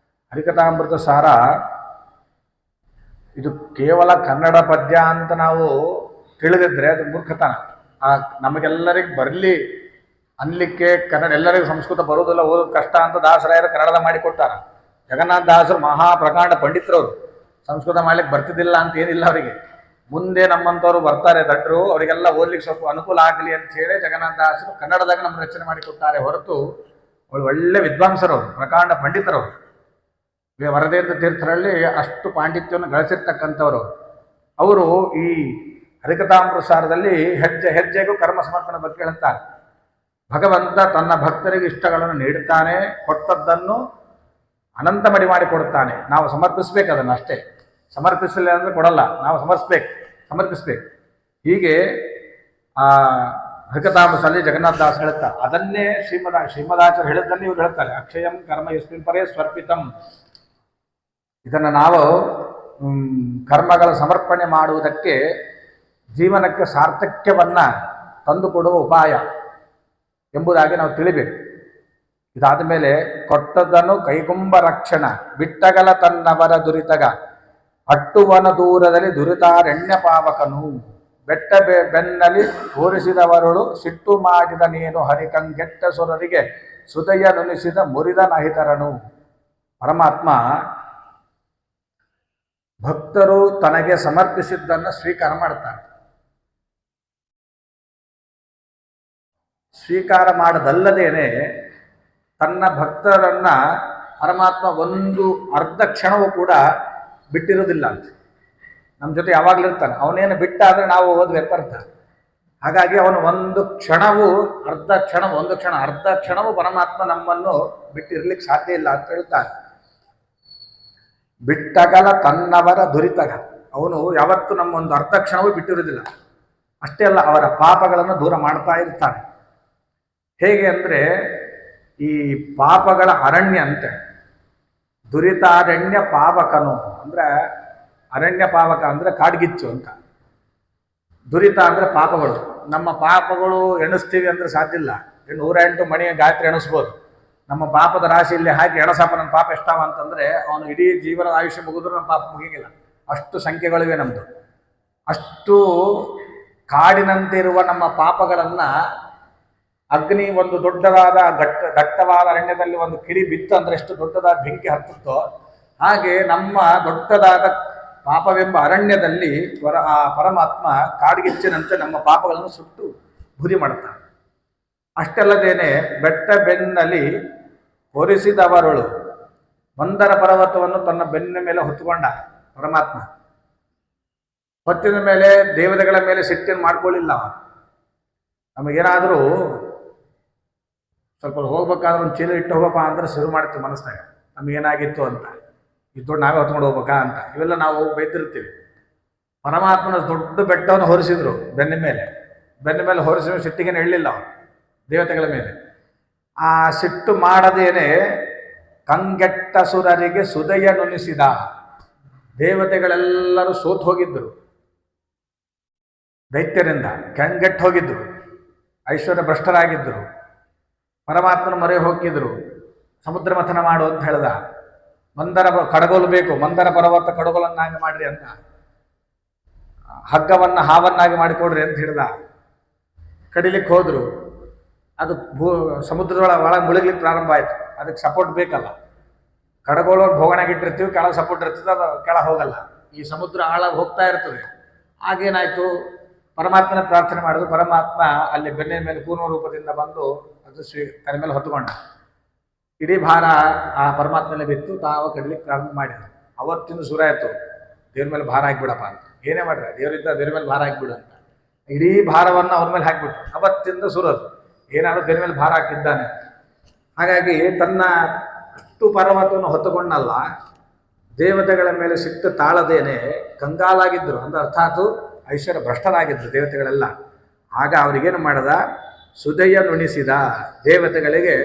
ಹರಿಕಥಾಮೃತ ಸಾರ ಇದು ಕೇವಲ ಕನ್ನಡ ಪದ್ಯ ಅಂತ ನಾವು ತಿಳಿದಿದ್ರೆ ಅದು ಮೂರ್ಖತನ. ನಮಗೆಲ್ಲರಿಗೆ ಬರಲಿ ಅನ್ಲಿಕ್ಕೆ ಕನ್ನಡ, ಎಲ್ಲರಿಗೂ ಸಂಸ್ಕೃತ ಬರೋದಿಲ್ಲ, ಓದೋದು ಕಷ್ಟ ಅಂತ ದಾಸರಾಯರು ಕನ್ನಡದ ಮಾಡಿಕೊಟ್ಟಾರ. ಜಗನ್ನಾಥ ದಾಸರು ಮಹಾಪ್ರಕಾಂಡ ಪಂಡಿತರವರು, ಸಂಸ್ಕೃತ ಮಾಡ್ಲಿಕ್ಕೆ ಬರ್ತಿದ್ದಿಲ್ಲ ಅಂತ ಏನಿಲ್ಲ ಅವರಿಗೆ. ಮುಂದೆ ನಮ್ಮಂಥವ್ರು ಬರ್ತಾರೆ ದಡ್ರು, ಅವರಿಗೆಲ್ಲ ಓದ್ಲಿಕ್ಕೆ ಸ್ವಲ್ಪ ಅನುಕೂಲ ಆಗಲಿ ಅಂತ ಹೇಳಿ ಜಗನ್ನಾಥ ದಾಸರು ಕನ್ನಡದಾಗ ನಮ್ಮ ರಚನೆ ಮಾಡಿಕೊಟ್ಟಾರೆ ಹೊರತು ಒಳ್ಳೆ ವಿದ್ವಾಂಸರವರು, ಪ್ರಕಾಂಡ ಪಂಡಿತರವರು. ವರದೇಂದ್ರ ತೀರ್ಥರಲ್ಲಿ ಅಷ್ಟು ಪಾಂಡಿತ್ಯವನ್ನು ಗಳಿಸಿರ್ತಕ್ಕಂಥವರು ಅವರು. ಈ ಹರಿಕಥಾಮೃತ ಸಾರದಲ್ಲಿ ಹೆಜ್ಜೆ ಹೆಜ್ಜೆಗೂ ಕರ್ಮ ಸಮರ್ಪಣೆ ಬಗ್ಗೆ ಹೇಳ್ತಾರೆ. ಭಗವಂತ ತನ್ನ ಭಕ್ತರಿಗೆ ಇಷ್ಟಗಳನ್ನು ನೀಡುತ್ತಾನೆ, ಕೊಟ್ಟದ್ದನ್ನು ಅನಂತ ಮಡಿ ಮಾಡಿ ಕೊಡುತ್ತಾನೆ. ನಾವು ಸಮರ್ಪಿಸ್ಬೇಕು ಅದನ್ನು, ಅಷ್ಟೇ. ಸಮರ್ಪಿಸಲಿಲ್ಲ ಅಂದರೆ ಕೊಡಲ್ಲ, ನಾವು ಸಮರ್ಪಿಸ್ಬೇಕು. ಹೀಗೆ ಆ ಹರಿಕಥಾಮೃತದಲ್ಲಿ ಜಗನ್ನಾಥ ದಾಸ್ ಹೇಳ್ತಾರೆ. ಅದನ್ನೇ ಶ್ರೀಮದಾಚಾರ್ಯ ಹೇಳಿದ್ದನ್ನೇ ಇವರು ಹೇಳ್ತಾರೆ. ಅಕ್ಷಯಂ ಕರ್ಮ ಯಸ್ಮಿನ್ ಪರೇ ಸ್ವರ್ಪಿತಂ. ಇದನ್ನು ನಾವು ಕರ್ಮಗಳ ಸಮರ್ಪಣೆ ಮಾಡುವುದಕ್ಕೆ, ಜೀವನಕ್ಕೆ ಸಾರ್ಥಕ್ಯವನ್ನು ತಂದುಕೊಡುವ ಉಪಾಯ ಎಂಬುದಾಗಿ ನಾವು ತಿಳಿಬೇಕು. ಇದಾದ ಮೇಲೆ ಕೊಟ್ಟದ್ದನ್ನು ಕೈಗುಂಬ ರಕ್ಷಣ ಬಿಟ್ಟಗಲ ತನ್ನವರ ದುರಿತಗ ಅಟ್ಟುವನ ದೂರದಲ್ಲಿ ದುರಿತಾರಣ್ಯ ಪಾವಕನು ಬೆಟ್ಟ ಬೆನ್ನಲಿ ತೋರಿಸಿದವರುಳು ಸಿಟ್ಟು ಮಾಡಿದ ನೀನು ಹರಿಕಂಗೆಟ್ಟ ಸುರರಿಗೆ ಸುದಯ ನುನಿಸಿದ ಮುರಿದ ನಹಿತರನು. ಪರಮಾತ್ಮ ಭಕ್ತರು ತನಗೆ ಸಮರ್ಪಿಸಿದ್ದನ್ನು ಸ್ವೀಕಾರ ಮಾಡ್ತಾನೆ. ಸ್ವೀಕಾರ ಮಾಡದಲ್ಲದೇನೆ ತನ್ನ ಭಕ್ತರನ್ನ ಪರಮಾತ್ಮ ಒಂದು ಅರ್ಧ ಕ್ಷಣವೂ ಕೂಡ ಬಿಟ್ಟಿರೋದಿಲ್ಲ ಅಂತ. ನಮ್ಮ ಜೊತೆ ಯಾವಾಗಲೂ ಇರ್ತಾನೆ. ಅವನೇನು ಬಿಟ್ಟ ಅಂದರೆ ನಾವು ಓದ್ ವ್ಯರ್ಥರ್ಥ. ಹಾಗಾಗಿ ಅವನು ಒಂದು ಅರ್ಧ ಕ್ಷಣವೂ ಪರಮಾತ್ಮ ನಮ್ಮನ್ನು ಬಿಟ್ಟಿರ್ಲಿಕ್ಕೆ ಸಾಧ್ಯ ಇಲ್ಲ ಅಂತ ಹೇಳ್ತಾನೆ. ಬಿಟ್ಟಗಲ ತನ್ನವರ ದುರಿತಗ, ಅವನು ಯಾವತ್ತು ನಮ್ಮೊಂದು ಅರ್ಧ ಕ್ಷಣವೂ ಬಿಟ್ಟಿರುವುದಿಲ್ಲ. ಅಷ್ಟೇ ಅಲ್ಲ, ಅವರ ಪಾಪಗಳನ್ನು ದೂರ ಮಾಡ್ತಾ ಇರ್ತಾನೆ. ಹೇಗೆ ಅಂದರೆ ಈ ಪಾಪಗಳ ಅರಣ್ಯ ಅಂತೆ. ದುರಿತಾರಣ್ಯ ಪಾವಕನು ಅಂದರೆ, ಅರಣ್ಯ ಪಾವಕ ಅಂದರೆ ಕಾಡ್ಗಿಚ್ಚು ಅಂತ. ದುರಿತ ಅಂದರೆ ಪಾಪಗಳು. ನಮ್ಮ ಪಾಪಗಳು ಎಣಿಸ್ತೀವಿ ಅಂದರೆ ಸಾಧ್ಯ ಇಲ್ಲ. 108 ಮಣಿ ಗಾಯತ್ರಿ ಎಣಿಸ್ಬೋದು. ನಮ್ಮ ಪಾಪದ ರಾಶಿಯಲ್ಲಿ ಹಾಕಿ ಎಣಸಪ್ಪ ನನ್ನ ಪಾಪ ಎಷ್ಟಾವ ಅಂತಂದರೆ ಅವನು ಇಡೀ ಜೀವನದ ಆಯುಷ್ಯ ಮುಗಿದ್ರು ನಮ್ಮ ಪಾಪ ಮುಗಿಗಿಲ್ಲ. ಅಷ್ಟು ಸಂಖ್ಯೆಗಳಿವೆ ನಮ್ಮದು. ಅಷ್ಟು ಕಾಡಿನಂತಿರುವ ನಮ್ಮ ಪಾಪಗಳನ್ನು ಅಗ್ನಿ ಒಂದು ದೊಡ್ಡದಾದ ದಟ್ಟವಾದ ಅರಣ್ಯದಲ್ಲಿ ಒಂದು ಕಿಡಿ ಬಿತ್ತು ಅಂದರೆ ಎಷ್ಟು ದೊಡ್ಡದಾದ ಬೆಂಕಿ ಹತ್ತುತ್ತೋ ಹಾಗೆ ನಮ್ಮ ದೊಡ್ಡದಾದ ಪಾಪವೆಂಬ ಅರಣ್ಯದಲ್ಲಿ ಆ ಪರಮಾತ್ಮ ಕಾಡ್ಗಿಚ್ಚಿನಂತೆ ನಮ್ಮ ಪಾಪಗಳನ್ನು ಸುಟ್ಟು ಬೂದಿ ಮಾಡುತ್ತಾನೆ. ಅಷ್ಟಲ್ಲದೇನೆ ಬೆಟ್ಟ ಬೆನ್ನಲ್ಲಿ ಹೊರಿಸಿದವರುಳು ಮಂದರ ಪರ್ವತವನ್ನು ತನ್ನ ಬೆನ್ನ ಮೇಲೆ ಹೊತ್ತುಕೊಂಡ ಪರಮಾತ್ಮ. ಹೊತ್ತಿನ ಮೇಲೆ ದೇವತೆಗಳ ಮೇಲೆ ಸಿಟ್ಟನ್ನು ಮಾಡ್ಕೊಳ್ಳಿಲ್ಲ. ನಮಗೇನಾದರೂ ಸ್ವಲ್ಪ ಹೋಗ್ಬೇಕಾದ್ರೆ ಒಂದು ಚೀಲ ಇಟ್ಟು ಹೋಗಪ್ಪ ಅಂದ್ರೆ ಶುರು ಮಾಡ್ತೀವಿ ಮನಸ್ಸಿನಾಗ, ನಮಗೇನಾಗಿತ್ತು ಅಂತ, ಇದು ನಾವೇ ಹೊತ್ಕೊಂಡು ಹೋಗ್ಬೇಕಾ ಅಂತ. ಇವೆಲ್ಲ ನಾವು ಬೈತಿರ್ತೀವಿ. ಪರಮಾತ್ಮನ ದೊಡ್ಡ ಬೆಟ್ಟವನ್ನು ಹೊರಿಸಿದ್ರು ಬೆನ್ನ ಮೇಲೆ ಹೊರಿಸಿದ ಸಿಟ್ಟಿಗೇನು ಹೇಳಲಿಲ್ಲ ಅವನು ದೇವತೆಗಳ ಮೇಲೆ. ಆ ಸಿಟ್ಟು ಮಾಡದೇನೆ ಕಂಗೆಟ್ಟ ಸುರರಿಗೆ ಸುದಯ ನುನಿಸಿದ. ದೇವತೆಗಳೆಲ್ಲರೂ ಸೋತು ಹೋಗಿದ್ದರು, ದೈತ್ಯರಿಂದ ಕಂಗೆಟ್ಟು ಹೋಗಿದ್ದರು, ಐಶ್ವರ್ಯ ಭ್ರಷ್ಟರಾಗಿದ್ದರು, ಪರಮಾತ್ಮನ ಮೊರೆ ಹೋಗಿದ್ರು. ಸಮುದ್ರ ಮಥನ ಮಾಡು ಅಂತ ಹೇಳ್ದ. ಕಡಗೋಲು ಬೇಕು, ಮಂದರ ಪರ್ವತ ಕಡಗೋಲನ್ನಾಗಿ ಮಾಡ್ರಿ ಅಂತ. ಹಗ್ಗವನ್ನು ಹಾವನ್ನಾಗಿ ಮಾಡಿಕೊಡ್ರಿ ಅಂತ ಹೇಳ್ದ. ಕಡಿಲಿಕ್ಕೆ ಹೋದ್ರು. ಅದು ಸಮುದ್ರದೊಳಗೆ ಮುಳುಗ್ಲಿಕ್ಕೆ ಪ್ರಾರಂಭ ಆಯಿತು. ಅದಕ್ಕೆ ಸಪೋರ್ಟ್ ಬೇಕಲ್ಲ. ಕಡಗೋಲು ಭೋಗಣಾಗಿಟ್ಟಿರ್ತೀವಿ, ಕೆಳಗೆ ಸಪೋರ್ಟ್ ಇರ್ತದೆ, ಅದು ಕೆಳಗೆ ಹೋಗಲ್ಲ. ಈ ಸಮುದ್ರ ಆಳಾಗಿ ಹೋಗ್ತಾ ಇರ್ತದೆ. ಆಗೇನಾಯಿತು, ಪರಮಾತ್ಮನ ಪ್ರಾರ್ಥನೆ ಮಾಡೋದು. ಪರಮಾತ್ಮ ಅಲ್ಲಿ ಬೆನ್ನಿನ ಮೇಲೆ ಪೂರ್ಣ ರೂಪದಿಂದ ಬಂದು ಅದು ತನ್ನ ಮೇಲೆ ಹೊತ್ತುಕೊಂಡ. ಇಡೀ ಭಾರ ಆ ಪರಮಾತ್ಮನೇ ಬಿತ್ತು, ತಾವು ಕಡ್ಲಿಕ್ಕೆ ಪ್ರಾರಂಭ ಮಾಡಿದ್ರು. ಅವತ್ತಿಂದ ಶುರು ಆಯಿತು, ದೇವ್ರ ಮೇಲೆ ಭಾರ ಹಾಕ್ಬಿಡಪ್ಪ ಅಂತ. ಏನೇ ಮಾಡ್ರೆ ದೇವರಿದ್ದ ದೇವ್ರ ಮೇಲೆ ಭಾರ ಹಾಕ್ಬಿಡು ಅಂತ ಇಡೀ ಭಾರವನ್ನು ಅವ್ರ ಮೇಲೆ ಹಾಕ್ಬಿಟ್ರು. ಅವತ್ತಿಂದ ಸುರದು ಏನಾದ್ರು ದೇವ್ರ ಮೇಲೆ ಭಾರ ಹಾಕಿದ್ದಾನೆ. ಹಾಗಾಗಿ ತನ್ನ ಅಷ್ಟು ಪರ್ವತವನ್ನು ಹೊತ್ತುಕೊಂಡಲ್ಲ, ದೇವತೆಗಳ ಮೇಲೆ ಸಿಟ್ಟು ತಾಳದೇನೆ ಕಂಗಾಲಾಗಿದ್ದರು ಅಂದ್ರೆ ಅರ್ಥಾತ್ ಐಶ್ವರ್ಯ ಭ್ರಷ್ಟರಾಗಿದ್ದರು ದೇವತೆಗಳೆಲ್ಲ. ಆಗ ಅವ್ರಿಗೇನು ಮಾಡದ, ಸುದೆಯ ನುಣಿಸಿದ ದೇವತೆಗಳಿಗೆ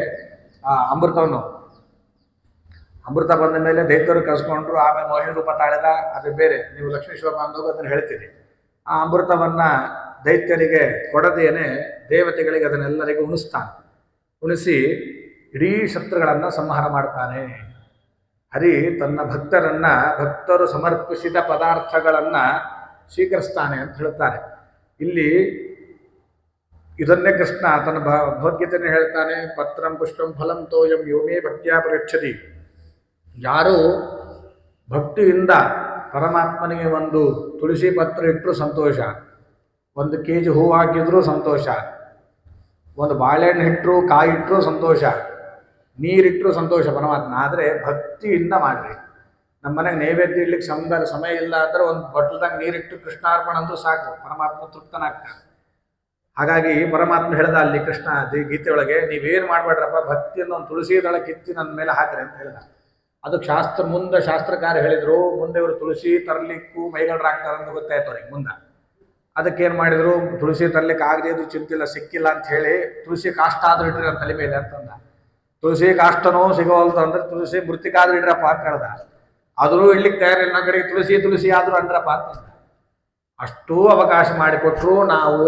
ಅಮೃತ ಬಂದ ಮೇಲೆ ದೈತ್ಯರು ಕಸ್ಕೊಂಡ್ರು. ಆಮೇಲೆ ಮೋಹಿನಿ ರೂಪ ತಾಳಿದ, ಅದು ಬೇರೆ, ನೀವು ಲಕ್ಷ್ಮೀ ಶೋಭ ಅಂದಾಗ ಅದನ್ನು ಹೇಳ್ತೀರಿ. ಆ ಅಮೃತವನ್ನ ದೈತ್ಯರಿಗೆ ಕೊಡದೇನೆ ದೇವತೆಗಳಿಗೆ ಅದನ್ನೆಲ್ಲರಿಗೂ ಉಣಿಸಿ ಇಡೀ ಶತ್ರುಗಳನ್ನು ಸಂಹಾರ ಮಾಡ್ತಾನೆ. ಹರಿ ತನ್ನ ಭಕ್ತರು ಸಮರ್ಪಿಸಿದ ಪದಾರ್ಥಗಳನ್ನ ಸ್ವೀಕರಿಸ್ತಾನೆ ಅಂತ ಹೇಳ್ತಾರೆ. ಇಲ್ಲಿ ಇದನ್ನೇ ಕೃಷ್ಣ ತನ್ನ ಭಗವದ್ಗೀತೆಯನ್ನು ಹೇಳ್ತಾನೆ, ಪತ್ರಂ ಪುಷ್ಪಂ ಫಲಂ ತೋಯಂ ಯೋಮೇ ಭಕ್ತ್ಯಾ ಪರೀಕ್ಷತಿ. ಯಾರು ಭಕ್ತಿಯಿಂದ ಪರಮಾತ್ಮನಿಗೆ ಒಂದು ತುಳಸಿ ಪತ್ರ ಇಟ್ಟರು ಸಂತೋಷ, 1 kg ಹೂವು ಹಾಕಿದ್ರು ಸಂತೋಷ, ಒಂದು ಬಾಳೆಹಣ್ಣು ಇಟ್ಟರು ಕಾಯಿ ಇಟ್ಟರು ಸಂತೋಷ, ನೀರಿಟ್ಟರು ಸಂತೋಷ ಪರಮಾತ್ಮ. ಆದರೆ ಭಕ್ತಿಯಿಂದ ಮಾಡ್ರಿ. ನಮ್ಮ ಮನೆಗೆ ನೈವೇದ್ಯ ಇಡ್ಲಿಕ್ಕೆ ಸಮಯ ಇಲ್ಲ ಅಂದ್ರೆ ಒಂದು ಬಟ್ಲದಾಗ ನೀರಿಟ್ಟು ಕೃಷ್ಣಾರ್ಪಣ ಅಂತೂ ಸಾಕು, ಪರಮಾತ್ಮ ತೃಪ್ತನಾಗ್ತಾನೆ. ಹಾಗಾಗಿ ಪರಮಾತ್ಮ ಹೇಳ್ದ ಅಲ್ಲಿ ಕೃಷ್ಣ ಗೀತೆಯೊಳಗೆ, ನೀವೇನು ಮಾಡ್ಬೇಡ್ರಪ್ಪ, ಭಕ್ತಿಯನ್ನು ಒಂದು ತುಳಸಿ ದಳ ಕಿತ್ತಿ ನನ್ನ ಮೇಲೆ ಹಾಕ್ರಿ ಅಂತ ಹೇಳ್ದ. ಅದಕ್ಕೆ ಶಾಸ್ತ್ರಕಾರ ಹೇಳಿದ್ರು, ಮುಂದೆ ಇವರು ತುಳಸಿ ತರಲಿಕ್ಕೂ ಮೈಗಳ್ರಾಗ್ತಾರೆ ಅಂತ ಗೊತ್ತಾಯ್ತು ಅವ್ರಿಗೆ ಮುಂದೆ. ಅದಕ್ಕೇನು ಮಾಡಿದ್ರು, ತುಳಸಿ ತರಲಿಕ್ಕೆ ಆಗದೆ ಇದು ಚಿಂತಿಲ್ಲ, ಸಿಕ್ಕಿಲ್ಲ ಅಂತ ಹೇಳಿ ತುಳಸಿ ಕಾಷ್ಟ ಆದ್ರೂ ಇಡ್ರಿ ನನ್ನ ತಲೆ ಮೇಲೆ ಅಂತಂದ. ತುಳಸಿ ಕಾಷ್ಟನೋ ಸಿಗೋಲ್ದು ಅಂದ್ರೆ ತುಳಸಿ ಮೃತಿಕಾದ್ರೂ ಇಡ್ರಪ್ಪ ಅಂತ ಹೇಳ್ದ. ಆದರೂ ಇಡ್ಲಿಕ್ಕೆ ತಯಾರಿಲ್ಲ, ನನ್ನ ಕಡೆಗೆ ತುಳಸಿ ಆದ್ರೂ ಅಂದ್ರಪ್ಪ ಅಂತಂದ. ಅಷ್ಟೂ ಅವಕಾಶ ಮಾಡಿಕೊಟ್ರು. ನಾವು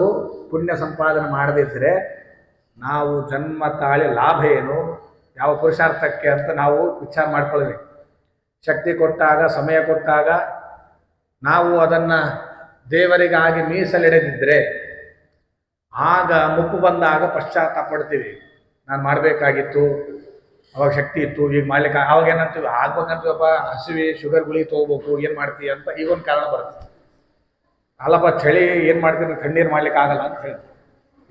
ಪುಣ್ಯ ಸಂಪಾದನೆ ಮಾಡದಿದ್ರೆ ನಾವು ಜನ್ಮ ತಾಳಿ ಲಾಭ ಏನು, ಯಾವ ಪುರುಷಾರ್ಥಕ್ಕೆ ಅಂತ ನಾವು ವಿಚಾರ ಮಾಡ್ಕೊಳ್ಬೇಕು. ಶಕ್ತಿ ಕೊಟ್ಟಾಗ, ಸಮಯ ಕೊಟ್ಟಾಗ ನಾವು ಅದನ್ನು ದೇವರಿಗಾಗಿ ಮೀಸಲಿಡದಿದ್ದರೆ ಆಗ ಮುಪ್ಪು ಬಂದಾಗ ಪಶ್ಚಾತ್ತಾಪ ಪಡ್ತೀವಿ. ನಾನು ಮಾಡಬೇಕಾಗಿತ್ತು, ಅವಾಗ ಶಕ್ತಿ ಇತ್ತು, ಈಗ ಮಾಡ್ಲಿಕ್ಕೆ ಅವಾಗ ಏನಂತೀವಿ, ಆಗ್ಬೇಕಂತೀವಪ್ಪ, ಹಸಿವಿ, ಶುಗರ್ ಗುಳಿ ತೊಗೋಬೇಕು, ಏನು ಮಾಡ್ತೀವಿ ಅಂತ ಈಗೊಂದು ಕಾರಣ ಬರುತ್ತೆ. ಅಲ್ಲಪ್ಪ ಚಳಿ ಏನು ಮಾಡ್ತೀನಿ, ಕಣ್ಣೀರು ಮಾಡ್ಲಿಕ್ಕೆ ಆಗಲ್ಲ ಅಂತ ಹೇಳ್ತೀವಿ.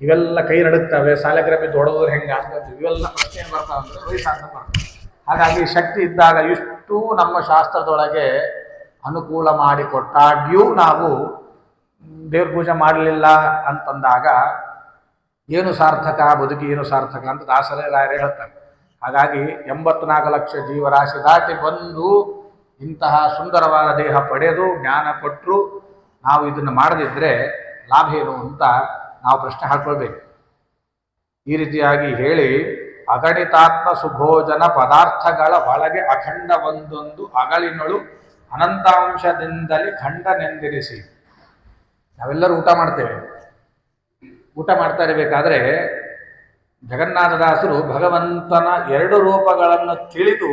ಇವೆಲ್ಲ ಕೈ ನಡುತ್ತವೆ, ಸಾಲಗ್ರಾಮಿ ದೊಡ್ಡೋದ್ರೆ ಹೆಂಗೆ ಅಂತ ಇವೆಲ್ಲ ಪ್ರಶ್ನೆ ಏನು ಬರ್ತಾವೆ ಅಂದರೆ ವಯಸ್ಸಾದ ಬರ್ತವೆ. ಹಾಗಾಗಿ ಶಕ್ತಿ ಇದ್ದಾಗ ಇಷ್ಟು ನಮ್ಮ ಶಾಸ್ತ್ರದೊಳಗೆ ಅನುಕೂಲ ಮಾಡಿಕೊಟ್ಟಾಗ್ಯೂ ನಾವು ದೇವ್ರ ಪೂಜೆ ಮಾಡಲಿಲ್ಲ ಅಂತಂದಾಗ ಏನು ಸಾರ್ಥಕ, ಬದುಕಿ ಏನು ಸಾರ್ಥಕ ಅಂತ ದಾಸರೇ ರಾಯರೇ ಹೇಳ್ತಾರೆ. ಹಾಗಾಗಿ 84 ಲಕ್ಷ ಜೀವರಾಶಿ ದಾಟಿ ಬಂದು ಇಂತಹ ಸುಂದರವಾದ ದೇಹ ಪಡೆದು ಜ್ಞಾನ ಕೊಟ್ಟರು ನಾವು ಇದನ್ನು ಮಾಡದಿದ್ದರೆ ಲಾಭ ಏನು ಅಂತ ನಾವು ಪ್ರಶ್ನೆ ಹಾಕ್ಕೊಳ್ಬೇಕು. ಈ ರೀತಿಯಾಗಿ ಹೇಳಿ, ಅಗಣಿತಾತ್ಮ ಸುಭೋಜನ ಪದಾರ್ಥಗಳ ಒಳಗೆ ಅಖಂಡ ಒಂದೊಂದು ಅಗಳಿನೊಳು ಅನಂತಾಂಶದಿಂದಲೇ ಖಂಡನೆಂದಿರಿಸಿ. ನಾವೆಲ್ಲರೂ ಊಟ ಮಾಡ್ತೇವೆ. ಊಟ ಮಾಡ್ತಾ ಇರಬೇಕಾದ್ರೆ ಜಗನ್ನಾಥದಾಸರು ಭಗವಂತನ 2 ರೂಪಗಳನ್ನು ತಿಳಿದು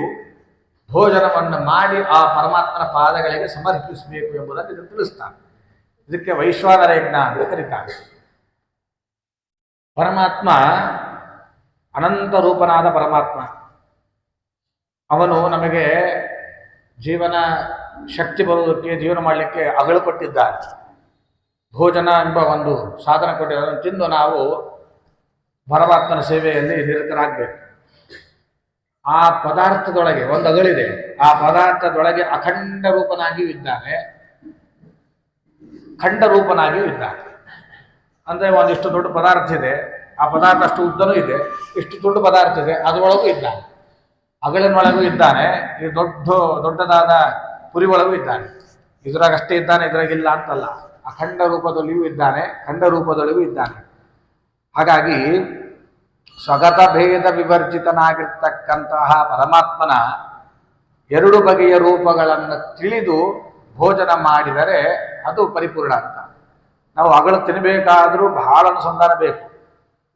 ಭೋಜನವನ್ನು ಮಾಡಿ ಆ ಪರಮಾತ್ಮನ ಪಾದಗಳಿಗೆ ಸಮರ್ಪಿಸಬೇಕು ಎಂಬುದನ್ನು ಇದು ತಿಳಿಸ್ತಾರೆ. ಇದಕ್ಕೆ ವೈಶ್ವಾನರ ಯಜ್ಞ ಅಂತ ಕರೀತಾರೆ. ಪರಮಾತ್ಮ ಅನಂತ ರೂಪನಾದ ಪರಮಾತ್ಮ. ಅವನು ನಮಗೆ ಜೀವನ ಶಕ್ತಿ ಬರುವುದಕ್ಕೆ, ಜೀವನ ಮಾಡಲಿಕ್ಕೆ ಅಗಳು ಕೊಟ್ಟಿದ್ದಾನೆ. ಭೋಜನ ಎಂಬ ಒಂದು ಸಾಧನ ಕೊಟ್ಟಿದ್ದಾರೆ. ಅದನ್ನು ತಿಂದು ನಾವು ಪರಮಾತ್ಮನ ಸೇವೆಯಲ್ಲಿ ನಿರತರಾಗಬೇಕು. ಆ ಪದಾರ್ಥದೊಳಗೆ ಒಂದು ಅಗಳಿದೆ. ಆ ಪದಾರ್ಥದೊಳಗೆ ಅಖಂಡ ರೂಪನಾಗಿಯೂ ಇದ್ದಾನೆ, ಖಂಡ ರೂಪನಾಗಿಯೂ ಇದ್ದಾನೆ. ಅಂದರೆ ಒಂದಿಷ್ಟು ದೊಡ್ಡ ಪದಾರ್ಥ ಇದೆ, ಆ ಪದಾರ್ಥ ಅಷ್ಟು ಉದ್ದನೂ ಇದೆ, ಇಷ್ಟು ದೊಡ್ಡ ಪದಾರ್ಥ ಇದೆ, ಅದರೊಳಗೂ ಇದ್ದಾನೆ. ಅಗಳಿನೊಳಗೂ ಇದ್ದಾನೆ, ಈ ದೊಡ್ಡದಾದ ಪುರಿ ಒಳಗೂ ಇದ್ದಾನೆ. ಇದ್ರಾಗಷ್ಟೇ ಇದ್ದಾನೆ, ಇದ್ರಾಗಿಲ್ಲ ಅಂತಲ್ಲ. ಅಖಂಡ ರೂಪದಲ್ಲಿಯೂ ಇದ್ದಾನೆ, ಖಂಡ ರೂಪದೊಳಗೂ ಇದ್ದಾನೆ. ಹಾಗಾಗಿ ಸ್ವಗತ ಭೇದ ವಿವರ್ಜಿತನಾಗಿರ್ತಕ್ಕಂತಹ ಪರಮಾತ್ಮನ 2 ಬಗೆಯ ರೂಪಗಳನ್ನು ತಿಳಿದು ಭೋಜನ ಮಾಡಿದರೆ ಅದು ಪರಿಪೂರ್ಣ ಅಂತ. ನಾವು ಅಗಳು ತಿನ್ನಬೇಕಾದ್ರೂ ಬಹಳ ಅನುಸಂಧಾನ ಬೇಕು.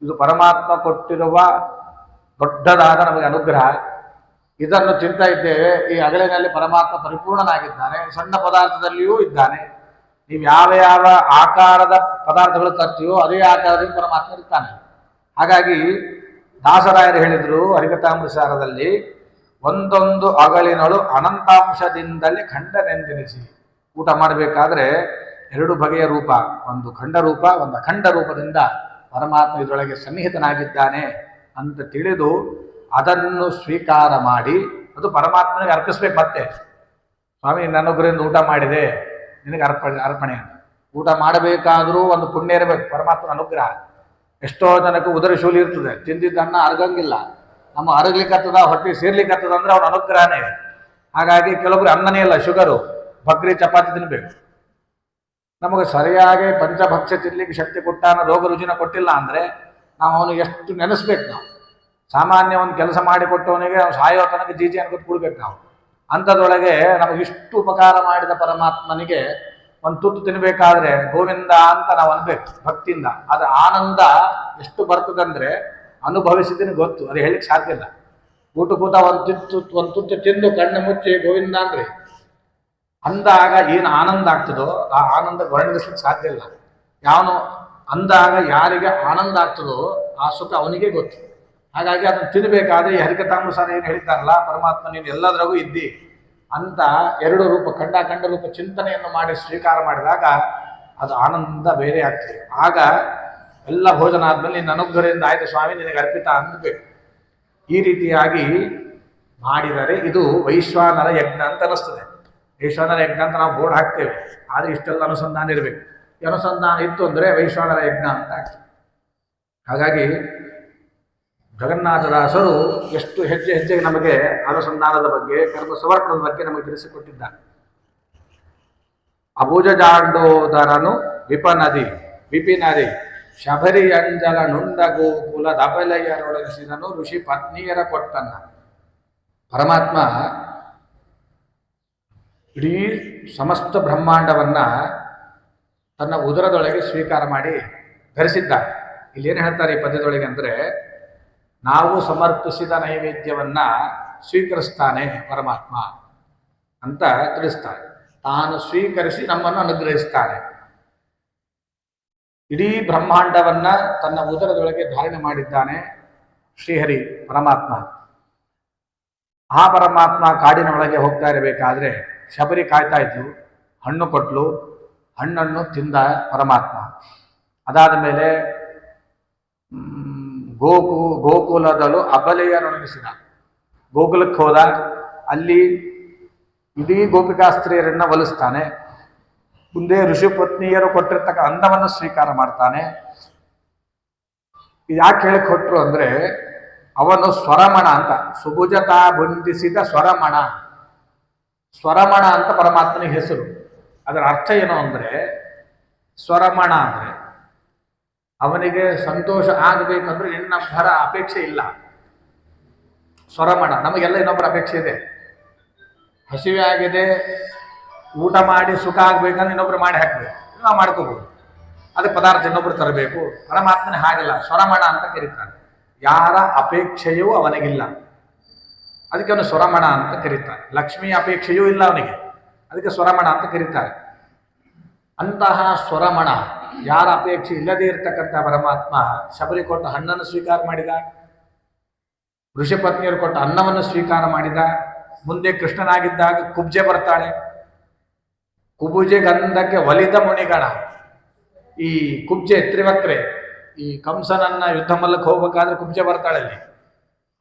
ಇದು ಪರಮಾತ್ಮ ಕೊಟ್ಟಿರುವ ದೊಡ್ಡದಾದ ನಮಗೆ ಅನುಗ್ರಹ. ಇದನ್ನು ತಿಂತಾ ಇದ್ದೇವೆ. ಈ ಅಗಳಿನಲ್ಲಿ ಪರಮಾತ್ಮ ಪರಿಪೂರ್ಣನಾಗಿದ್ದಾನೆ, ಸಣ್ಣ ಪದಾರ್ಥದಲ್ಲಿಯೂ ಇದ್ದಾನೆ. ನೀವು ಯಾವ ಯಾವ ಆಕಾರದ ಪದಾರ್ಥಗಳು ತರ್ತೀವೋ ಅದೇ ಆಕಾರದಲ್ಲಿ ಪರಮಾತ್ಮ ಇರ್ತಾನೆ. ಹಾಗಾಗಿ ದಾಸರಾಯರು ಹೇಳಿದರು ಹರಿಕಥಾಮೃತಸಾರದಲ್ಲಿ, ಒಂದೊಂದು ಅಗಳಿನಳು ಅನಂತಾಂಶದಿಂದಲೇ ಖಂಡನೆಂದೆನಿಸಿ. ಊಟ ಮಾಡಬೇಕಾದ್ರೆ ಎರಡು ಬಗೆಯ ರೂಪ, ಒಂದು ಖಂಡ ರೂಪ, ಒಂದು ಅಖಂಡ ರೂಪದಿಂದ ಪರಮಾತ್ಮ ಇದರೊಳಗೆ ಸನ್ನಿಹಿತನಾಗಿದ್ದಾನೆ ಅಂತ ತಿಳಿದು ಅದನ್ನು ಸ್ವೀಕಾರ ಮಾಡಿ ಅದು ಪರಮಾತ್ಮನಿಗೆ ಅರ್ಪಿಸ್ಬೇಕು. ಮತ್ತೆ ಸ್ವಾಮಿ ನನ್ನೊಬ್ಬರಿಂದ ಊಟ ಮಾಡಿದೆ, ನಿನಗೆ ಅರ್ಪಣೆ ಅಂತ. ಊಟ ಮಾಡಬೇಕಾದರೂ ಒಂದು ಪುಣ್ಯ ಇರಬೇಕು, ಪರಮಾತ್ಮನ ಅನುಗ್ರಹ. ಎಷ್ಟೋ ಜನಕ್ಕೆ ಉದರ ಶೂಲಿ ಇರ್ತದೆ, ತಿಂದಿದ್ದನ್ನ ಅರಗಂಗಿಲ್ಲ. ನಮ್ಮ ಅರಗ್ಲಿಕ್ಕತ್ತದ, ಹೊಟ್ಟೆ ಸೇರ್ಲಿಕ್ಕತ್ತದ ಅಂದ್ರೆ ಅವನ ಅನುಗ್ರಹನೇ. ಹಾಗಾಗಿ ಕೆಲವೊಬ್ರು ಅನ್ನನೇ ಇಲ್ಲ, ಶುಗರು, ಬಕ್ರಿ ಚಪಾತಿ ತಿನ್ಬೇಕು. ನಮಗೆ ಸರಿಯಾಗಿ ಪಂಚಭಕ್ಷ್ಯ ತಿನ್ಲಿಕ್ಕೆ ಶಕ್ತಿ ಕೊಟ್ಟಾನ, ರೋಗ ರುಜಿನ ಕೊಟ್ಟಿಲ್ಲ ಅಂದರೆ ನಾವು ಅವನಿಗೆ ಎಷ್ಟು ನೆನೆಸ್ಬೇಕು. ನಾವು ಸಾಮಾನ್ಯ ಒಂದು ಕೆಲಸ ಮಾಡಿಕೊಟ್ಟವನಿಗೆ ಅವ್ನು ಸಾಯೋ ತನಕ ಜೀಜಿ ಅನ್ಕೊಟ್ಟು ಕೊಡ್ಬೇಕು ನಾವು. ಅಂಥದ್ರೊಳಗೆ ನಮಗೆ ಇಷ್ಟು ಉಪಕಾರ ಮಾಡಿದ ಪರಮಾತ್ಮನಿಗೆ ಒಂದು ತುತ್ತು ತಿನ್ಬೇಕಾದ್ರೆ ಗೋವಿಂದ ಅಂತ ನಾವು ಅನ್ಬೇಕು ಭಕ್ತಿಯಿಂದ. ಅದು ಆನಂದ ಎಷ್ಟು ಬರ್ತದಂದ್ರೆ ಅನುಭವಿಸಿದ್ದೀನಿ ಗೊತ್ತು, ಅದು ಹೇಳಿಕ್ಕೆ ಸಾಧ್ಯ ಇಲ್ಲ. ಊಟ ಕೂತ ಒಂದು ತುತ್ತು ತಿಂದು ಕಣ್ಣು ಮುಚ್ಚಿ ಗೋವಿಂದ ಅಂದ್ರೆ ಅಂದಾಗ ಏನು ಆನಂದ ಆಗ್ತದೋ ಆ ಆನಂದ ವರ್ಣಿಸ್ಲಿಕ್ಕೆ ಸಾಧ್ಯ ಇಲ್ಲ. ಯಾವನು ಅಂದಾಗ ಯಾರಿಗೆ ಆನಂದ ಆಗ್ತದೋ ಆ ಸುಖ ಅವನಿಗೆ ಗೊತ್ತು. ಹಾಗಾಗಿ ಅದನ್ನು ತಿನ್ನಬೇಕಾದ್ರೆ ಈ ಹರಿಕಥಾಮೃತ ಸಾರ ಏನು ಹೇಳಿದ್ದಾರಲ್ಲ, ಪರಮಾತ್ಮ ನೀನು ಎಲ್ಲದರಗೂ ಇದ್ದಿ ಅಂತ ಎರಡು ರೂಪ ಖಂಡ ರೂಪ ಚಿಂತನೆಯನ್ನು ಮಾಡಿ ಸ್ವೀಕಾರ ಮಾಡಿದಾಗ ಅದು ಆನಂದ ಬೇರೆ ಆಗ್ತದೆ. ಆಗ ಎಲ್ಲ ಭೋಜನ ಆದ್ಮೇಲೆ ನಿನ್ನ ಅನುಗ್ರಹದಿಂದ ಆಯ್ತು ಸ್ವಾಮಿ ನಿನಗೆ ಅರ್ಪಿತ ಅನ್ನಬೇಕು. ಈ ರೀತಿಯಾಗಿ ಮಾಡಿದರೆ ಇದು ವೈಶ್ವಾನರ ಯಜ್ಞ ಅಂತ ಅನಿಸ್ತದೆ. ವೈಶ್ವಾನರ ಯಜ್ಞ ಅಂತ ನಾವು ಬೋರ್ಡ್ ಹಾಕ್ತೇವೆ, ಆದರೆ ಇಷ್ಟೆಲ್ಲ ಅನುಸಂಧಾನ ಇರಬೇಕು. ಈ ಅನುಸಂಧಾನ ಇತ್ತು ಅಂದರೆ ವೈಶ್ವಾನರ ಯಜ್ಞ ಅಂತ ಆಗ್ತದೆ. ಹಾಗಾಗಿ ಜಗನ್ನಾಥದಾಸರು ಎಷ್ಟು ಹೆಜ್ಜೆ ಹೆಜ್ಜೆಗೆ ನಮಗೆ ಅನುಸಂಧಾನದ ಬಗ್ಗೆ, ಕರ್ಮ ಸಮರ್ಪಣದ ಬಗ್ಗೆ ನಮಗೆ ತಿಳಿಸಿಕೊಟ್ಟಿದ್ದಾರೆ. ಅಬುಜ ಜಾಂಡೋದರನು ವಿಪಿನದಿ ಶಬರಿ ಅಂಜಲ ನುಂಡಗು ಕುಲ ದಬಲೆಯರೊಳಗಿಸಿದನು ಋಷಿ ಪತ್ನಿಯರ ಕೊಟ್ಟನ್ನ. ಪರಮಾತ್ಮ ಇಡೀ ಸಮಸ್ತ ಬ್ರಹ್ಮಾಂಡವನ್ನ ತನ್ನ ಉದರದೊಳಗೆ ಸ್ವೀಕಾರ ಮಾಡಿ ಧರಿಸಿದ್ದಾರೆ. ಇಲ್ಲೇನು ಹೇಳ್ತಾರೆ ಈ ಪದ್ಯದೊಳಗೆ ಅಂದರೆ, ನಾವು ಸಮರ್ಪಿಸಿದ ನೈವೇದ್ಯವನ್ನ ಸ್ವೀಕರಿಸ್ತಾನೆ ಪರಮಾತ್ಮ ಅಂತ ತಿಳಿಸ್ತಾರೆ. ತಾನು ಸ್ವೀಕರಿಸಿ ನಮ್ಮನ್ನು ಅನುಗ್ರಹಿಸ್ತಾನೆ. ಇಡೀ ಬ್ರಹ್ಮಾಂಡವನ್ನ ತನ್ನ ಉದರದೊಳಗೆ ಧಾರಣೆ ಮಾಡಿದ್ದಾನೆ ಶ್ರೀಹರಿ ಪರಮಾತ್ಮ. ಆ ಪರಮಾತ್ಮ ಕಾಡಿನ ಒಳಗೆ ಹೋಗ್ತಾ ಇರಬೇಕಾದ್ರೆ ಶಬರಿ ಕಾಯ್ತಾ ಇದ್ಲು, ಹಣ್ಣು ಕೊಟ್ಲು, ಹಣ್ಣನ್ನು ತಿಂದ ಪರಮಾತ್ಮ. ಅದಾದ ಮೇಲೆ ಗೋಕುಲದಲ್ಲೂ ಅಬಲೆಯರೊಣಗಿಸಿದ. ಗೋಕುಲಕ್ಕೆ ಹೋದ, ಅಲ್ಲಿ ಇಡೀ ಗೋಪಿಕಾಸ್ತ್ರೀಯರನ್ನ ಒಲಿಸ್ತಾನೆ. ಮುಂದೆ ಋಷಿ ಪತ್ನಿಯರು ಕೊಟ್ಟಿರ್ತಕ್ಕ ಅನ್ನವನ್ನು ಸ್ವೀಕಾರ ಮಾಡ್ತಾನೆ. ಯಾಕೆ ಹೇಳಕ್ ಕೊಟ್ರು ಅಂದ್ರೆ, ಅವನು ಸ್ವರಮಣ ಅಂತ, ಸುಭುಜತಾ ಬಂಧಿಸಿದ ಸ್ವರಮಣ. ಸ್ವರಮಣ ಅಂತ ಪರಮಾತ್ಮನಿಗೆ ಹೆಸರು. ಅದರ ಅರ್ಥ ಏನು ಅಂದ್ರೆ, ಸ್ವರಮಣ ಅಂದ್ರೆ ಅವನಿಗೆ ಸಂತೋಷ ಆಗಬೇಕಂದ್ರೆ ಇನ್ನೊಬ್ಬರ ಅಪೇಕ್ಷೆ ಇಲ್ಲ. ಸ್ವರಮಣ. ನಮಗೆಲ್ಲ ಇನ್ನೊಬ್ಬರ ಅಪೇಕ್ಷೆ ಇದೆ. ಹಸಿವೆ ಆಗಿದೆ, ಊಟ ಮಾಡಿ ಸುಖ ಆಗ್ಬೇಕಂದ್ರೆ ಇನ್ನೊಬ್ರು ಮಾಡಿ ಹಾಕ್ಬೇಕು, ನಾವು ಮಾಡ್ಕೋಬಹುದು. ಅದಕ್ಕೆ ಪದಾರ್ಥ ಇನ್ನೊಬ್ರು ತರಬೇಕು. ಪರಮಾತ್ಮನೇ ಹಾಗಿಲ್ಲ, ಸ್ವರಮಣ ಅಂತ ಕರೀತಾರೆ. ಯಾರ ಅಪೇಕ್ಷೆಯೂ ಅವನಿಗಿಲ್ಲ, ಅದಕ್ಕೆ ಅವನು ಸ್ವರಮಣ ಅಂತ ಕರೀತಾರೆ. ಲಕ್ಷ್ಮೀ ಅಪೇಕ್ಷೆಯೂ ಇಲ್ಲ ಅವನಿಗೆ, ಅದಕ್ಕೆ ಸ್ವರಮಣ ಅಂತ ಕರೀತಾರೆ. ಅಂತಹ ಸ್ವರಮಣ, ಯಾರ ಅಪೇಕ್ಷೆ ಇಲ್ಲದೇ ಇರತಕ್ಕಂಥ ಪರಮಾತ್ಮ ಶಬರಿ ಕೊಟ್ಟ ಹಣ್ಣನ್ನು ಸ್ವೀಕಾರ ಮಾಡಿದ, ಋಷಿಪತ್ನಿಯರು ಕೊಟ್ಟ ಅನ್ನವನ್ನು ಸ್ವೀಕಾರ ಮಾಡಿದ. ಮುಂದೆ ಕೃಷ್ಣನಾಗಿದ್ದಾಗ ಕುಬ್ಜೆ ಬರ್ತಾಳೆ. ಕುಬುಜೆ ಗಂಧಕ್ಕೆ ಒಲಿದ ಮುನಿಗಣ. ಈ ಕುಬ್ಜೆ ತ್ರಿವಕ್ರೆ, ಈ ಕಂಸನನ್ನ ಯುದ್ಧ ಮಲ್ಲಕ್ಕೆ ಹೋಗ್ಬೇಕಾದ್ರೆ ಕುಬ್ಜೆ ಬರ್ತಾಳಲ್ಲಿ.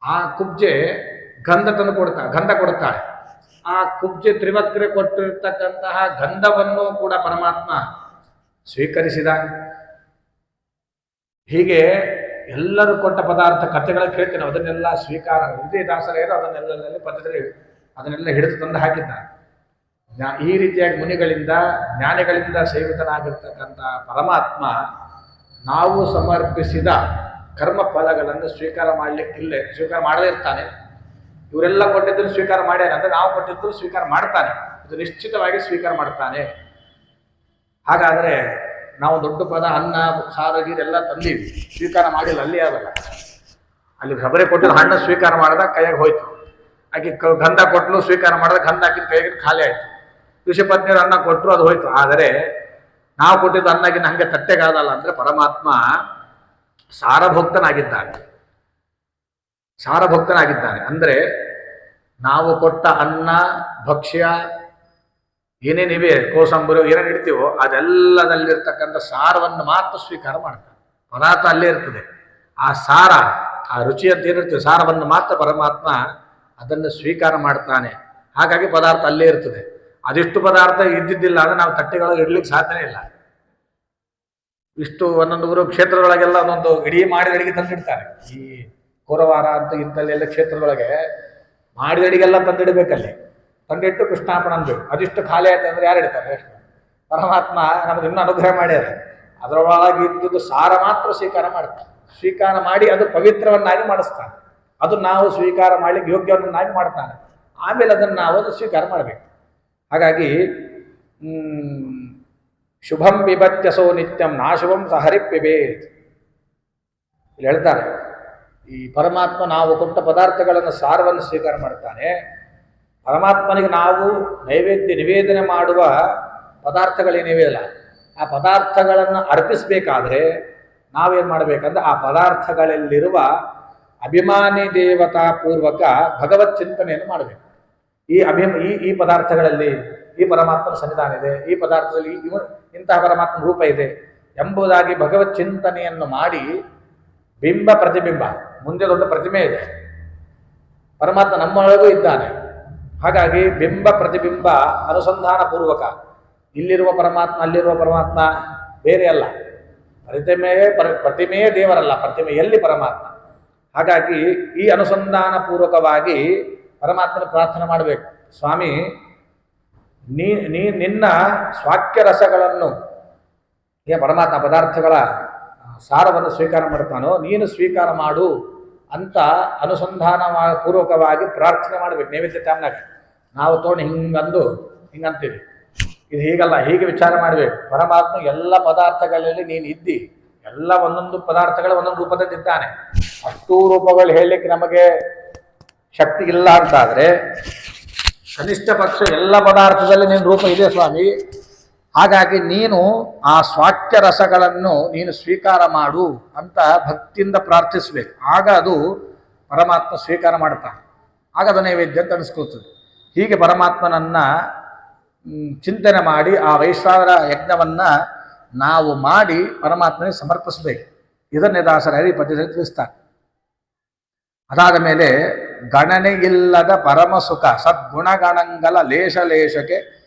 ಆ ಕುಬ್ಜೆ ಗಂಧ ಕೊಡ್ತಾಳೆ. ಆ ಕುಬ್ಜೆ ತ್ರಿವಕ್ರೆ ಕೊಟ್ಟಿರ್ತಕ್ಕಂತಹ ಗಂಧವನ್ನು ಕೂಡ ಪರಮಾತ್ಮ ಸ್ವೀಕರಿಸಿದ. ಹೀಗೆ ಎಲ್ಲರೂ ಕೊಟ್ಟ ಪದಾರ್ಥ ಕಥೆಗಳ ಕೇಳ್ತೇನೆ, ಅದನ್ನೆಲ್ಲ ಸ್ವೀಕಾರ ವಿಜಯದಾಸರೇರು ಅದನ್ನೆಲ್ಲ ಪದ್ಯದಲ್ಲಿ ಅದನ್ನೆಲ್ಲ ಹಿಡಿದು ತಂದು ಹಾಕಿದ್ದಾರೆ. ಈ ರೀತಿಯಾಗಿ ಮುನಿಗಳಿಂದ ಜ್ಞಾನಿಗಳಿಂದ ಸೇವಿತನಾಗಿರ್ತಕ್ಕಂಥ ಪರಮಾತ್ಮ ನಾವು ಸಮರ್ಪಿಸಿದ ಕರ್ಮ ಫಲಗಳನ್ನು ಸ್ವೀಕಾರ ಮಾಡದೇ ಇರ್ತಾನೆ. ಇವರೆಲ್ಲ ಕೊಟ್ಟಿದ್ದನ್ನು ಸ್ವೀಕಾರ ಮಾಡ್ಯಾನ ಅಂದ್ರೆ ನಾವು ಕೊಟ್ಟಿದ್ದು ಸ್ವೀಕಾರ ಮಾಡ್ತಾನೆ, ಇದು ನಿಶ್ಚಿತವಾಗಿ ಸ್ವೀಕಾರ ಮಾಡ್ತಾನೆ. ಹಾಗಾದರೆ ನಾವು ದೊಡ್ಡ ಪದ ಅನ್ನ ಸಾರು ಎಲ್ಲ ತಂದೀವಿ, ಸ್ವೀಕಾರ ಮಾಡಿಲ್ಲ, ಅಲ್ಲಿ ಆಗಲ್ಲ. ಅಲ್ಲಿ ಶಬರಿ ಕೊಟ್ಟಿದ್ದು ಹಣ್ಣು ಸ್ವೀಕಾರ ಮಾಡಿದಾಗ ಕೈಯಾಗ ಹೋಯ್ತು. ಆಕೆ ಗಂಧ ಕೊಟ್ಟಲು ಸ್ವೀಕಾರ ಮಾಡಿದಾಗ ಗಂಧ ಹಾಕಿದ ಕೈಗೆ ಖಾಲಿ ಆಯ್ತು. ಋಷಿಪತ್ನಿಯರು ಅನ್ನ ಕೊಟ್ಟರು, ಅದು ಹೋಯ್ತು. ಆದರೆ ನಾವು ಕೊಟ್ಟಿದ್ದು ಅನ್ನಗಿನ ಹಂಗೆ ತಟ್ಟೆಗಾದಲ್ಲ ಅಂದ್ರೆ ಪರಮಾತ್ಮ ಸಾರಭಕ್ತನಾಗಿದ್ದಾನೆ. ಅಂದ್ರೆ ನಾವು ಕೊಟ್ಟ ಅನ್ನ ಭಕ್ಷ್ಯ ಏನೇನಿವೆ ಕೋಸಂಬರಿ ಏನೇನು ಇಡ್ತೀವೋ ಅದೆಲ್ಲದಲ್ಲಿರ್ತಕ್ಕಂಥ ಸಾರವನ್ನು ಮಾತ್ರ ಸ್ವೀಕಾರ ಮಾಡ್ತಾನೆ. ಪದಾರ್ಥ ಅಲ್ಲೇ ಇರ್ತದೆ, ಆ ಸಾರ, ಆ ರುಚಿ ಅಂತ ಏನಿರ್ತದೆ ಸಾರವನ್ನು ಮಾತ್ರ ಪರಮಾತ್ಮ ಅದನ್ನು ಸ್ವೀಕಾರ ಮಾಡ್ತಾನೆ. ಹಾಗಾಗಿ ಪದಾರ್ಥ ಅಲ್ಲೇ ಇರ್ತದೆ. ಅದಿಷ್ಟು ಪದಾರ್ಥ ಇದ್ದಿದ್ದಿಲ್ಲ ಅಂದರೆ ನಾವು ತಟ್ಟೆಗಳಿಗೆ ಇಡ್ಲಿಕ್ಕೆ ಸಾಧ್ಯನೇ ಇಲ್ಲ. ಇಷ್ಟು ಒಂದೊಂದು ಊರು ಕ್ಷೇತ್ರದೊಳಗೆಲ್ಲ ಒಂದೊಂದು ಇಡೀ ಮಾಡಿದ ಅಡಿಗೆ ತಂದಿಡ್ತಾರೆ. ಈ ಕೋರವಾರ ಅಂತ ಇಂಥಲ್ಲೆಲ್ಲ ಕ್ಷೇತ್ರದೊಳಗೆ ಮಾಡಿದ ಅಡಿಗೆಲ್ಲ ತಂದಿಡಬೇಕಲ್ಲಿ. ತಂದಿಟ್ಟು ಕೃಷ್ಣಾರ್ಪಣ ಅನ್ಬೇಕು. ಅದಿಷ್ಟು ಖಾಲಿ ಆಯ್ತು ಅಂದ್ರೆ ಯಾರು ಇಡ್ತಾರೆ? ಎಷ್ಟು ಪರಮಾತ್ಮ ನಮ್ಗೆ ಇನ್ನೂ ಅನುಗ್ರಹ ಮಾಡ್ಯಾರ. ಅದರೊಳಗೆ ಇದ್ದುದು ಸಾರ ಮಾತ್ರ ಸ್ವೀಕಾರ ಮಾಡ್ತಾನೆ. ಸ್ವೀಕಾರ ಮಾಡಿ ಅದು ಪವಿತ್ರವನ್ನಾಗಿ ಮಾಡಿಸ್ತಾನೆ. ಅದು ನಾವು ಸ್ವೀಕಾರ ಮಾಡಲಿಕ್ಕೆ ಯೋಗ್ಯವನ್ನಾಗಿ ಮಾಡ್ತಾನೆ. ಆಮೇಲೆ ಅದನ್ನು ನಾವು ಅದು ಸ್ವೀಕಾರ ಮಾಡಬೇಕು. ಹಾಗಾಗಿ ಶುಭಂ ವಿಭತ್ಯಸೋ ನಿತ್ಯಂ ನಾಶುಭಂ ಸಹರಿ ಪಿಬೇತ್ ಇಲ್ಲಿ ಹೇಳ್ತಾರೆ. ಈ ಪರಮಾತ್ಮ ನಾವು ಕೊಟ್ಟ ಪದಾರ್ಥಗಳನ್ನು ಸಾರವನ್ನು ಸ್ವೀಕಾರ ಮಾಡ್ತಾನೆ. ಪರಮಾತ್ಮನಿಗೆ ನಾವು ನಿವೇದನೆ ಮಾಡುವ ಪದಾರ್ಥಗಳೇನಿವೆ ಅಲ್ಲ, ಆ ಪದಾರ್ಥಗಳನ್ನು ಅರ್ಪಿಸಬೇಕಾದ್ರೆ ನಾವೇನು ಮಾಡಬೇಕಂದ್ರೆ ಆ ಪದಾರ್ಥಗಳಲ್ಲಿರುವ ಅಭಿಮಾನಿ ದೇವತಾ ಪೂರ್ವಕ ಭಗವತ್ ಚಿಂತನೆಯನ್ನು ಮಾಡಬೇಕು. ಈ ಪದಾರ್ಥಗಳಲ್ಲಿ ಈ ಪರಮಾತ್ಮನ ಸನ್ನಿಧಾನ ಇದೆ, ಈ ಪದಾರ್ಥದಲ್ಲಿ ಇಂತಹ ಪರಮಾತ್ಮನ ರೂಪ ಇದೆ ಎಂಬುದಾಗಿ ಭಗವತ್ ಚಿಂತನೆಯನ್ನು ಮಾಡಿ, ಬಿಂಬ ಪ್ರತಿಬಿಂಬ ಮುಂದೆ ದೊಡ್ಡ ಪ್ರತಿಮೆ ಇದೆ, ಪರಮಾತ್ಮ ನಮ್ಮೊಳಗೂ ಇದ್ದಾನೆ. ಹಾಗಾಗಿ ಬಿಂಬ ಪ್ರತಿಬಿಂಬ ಅನುಸಂಧಾನ ಪೂರ್ವಕ ಇಲ್ಲಿರುವ ಪರಮಾತ್ಮ ಅಲ್ಲಿರುವ ಪರಮಾತ್ಮ ಬೇರೆ ಅಲ್ಲ. ಪ್ರತಿಮೆಯೇ ದೇವರಲ್ಲ, ಪ್ರತಿಮೆಯಲ್ಲಿ ಪರಮಾತ್ಮ. ಹಾಗಾಗಿ ಈ ಅನುಸಂಧಾನ ಪೂರ್ವಕವಾಗಿ ಪರಮಾತ್ಮನ ಪ್ರಾರ್ಥನೆ ಮಾಡಬೇಕು. ಸ್ವಾಮಿ, ನಿನ್ನ ಸ್ವಾಕ್ಯ ರಸಗಳನ್ನು ಪರಮಾತ್ಮ ಪದಾರ್ಥಗಳ ಸಾರವನ್ನು ಸ್ವೀಕಾರ ಮಾಡ್ತಾನೋ ನೀನು ಸ್ವೀಕಾರ ಮಾಡು ಅಂತ ಅನುಸಂಧಾನ ಪೂರ್ವಕವಾಗಿ ಪ್ರಾರ್ಥನೆ ಮಾಡಬೇಕು. ನೈವೇದ್ಯ ಟೈಮ್ನಾಗ ನಾವು ತೊಗೊಂಡು ಹಿಂಗಂತೀವಿ. ಇದು ಹೀಗಲ್ಲ, ಹೀಗೆ ವಿಚಾರ ಮಾಡಬೇಕು. ಪರಮಾತ್ಮ ಎಲ್ಲ ಪದಾರ್ಥಗಳಲ್ಲಿ ನೀನು ಇದ್ದಿ, ಎಲ್ಲ ಒಂದೊಂದು ಪದಾರ್ಥಗಳ ಒಂದೊಂದು ರೂಪದಲ್ಲಿದ್ದಾನೆ. ಅಷ್ಟೂ ರೂಪಗಳು ಹೇಳಲಿಕ್ಕೆ ನಮಗೆ ಶಕ್ತಿ ಇಲ್ಲ ಅಂತಾದರೆ ಕನಿಷ್ಠ ಪಕ್ಷ ಎಲ್ಲ ಪದಾರ್ಥದಲ್ಲಿ ನಿನ್ನ ರೂಪ ಇದೆ ಸ್ವಾಮಿ. ಹಾಗಾಗಿ ನೀನು ಆ ಸ್ವಾಕ್ಯ ರಸಗಳನ್ನು ನೀನು ಸ್ವೀಕಾರ ಮಾಡು ಅಂತ ಭಕ್ತಿಯಿಂದ ಪ್ರಾರ್ಥಿಸ್ಬೇಕು. ಆಗ ಅದು ಪರಮಾತ್ಮ ಸ್ವೀಕಾರ ಮಾಡ್ತಾನೆ. ಆಗ ಅದು ನೈವೇದ್ಯ ಅಂತ ಅನಿಸ್ಕೊಳ್ತದೆ. ಹೀಗೆ ಪರಮಾತ್ಮನನ್ನ ಚಿಂತನೆ ಮಾಡಿ ಆ ವೈಶ್ವಾನರ ಯಜ್ಞವನ್ನು ನಾವು ಮಾಡಿ ಪರಮಾತ್ಮನಿಗೆ ಸಮರ್ಪಿಸಬೇಕು. ಇದನ್ನೇ ದಾಸರ ಹರಿಪದ್ಯದಲ್ಲಿ ತಿಳಿಸ್ತಾರೆ. ಅದಾದ ಮೇಲೆ ಗಣನೆಯಿಲ್ಲದ ಪರಮ ಸುಖ ಸದ್ಗುಣಗಣಂಗಲ ಲೇಷ ಲೇಷಕ್ಕೆ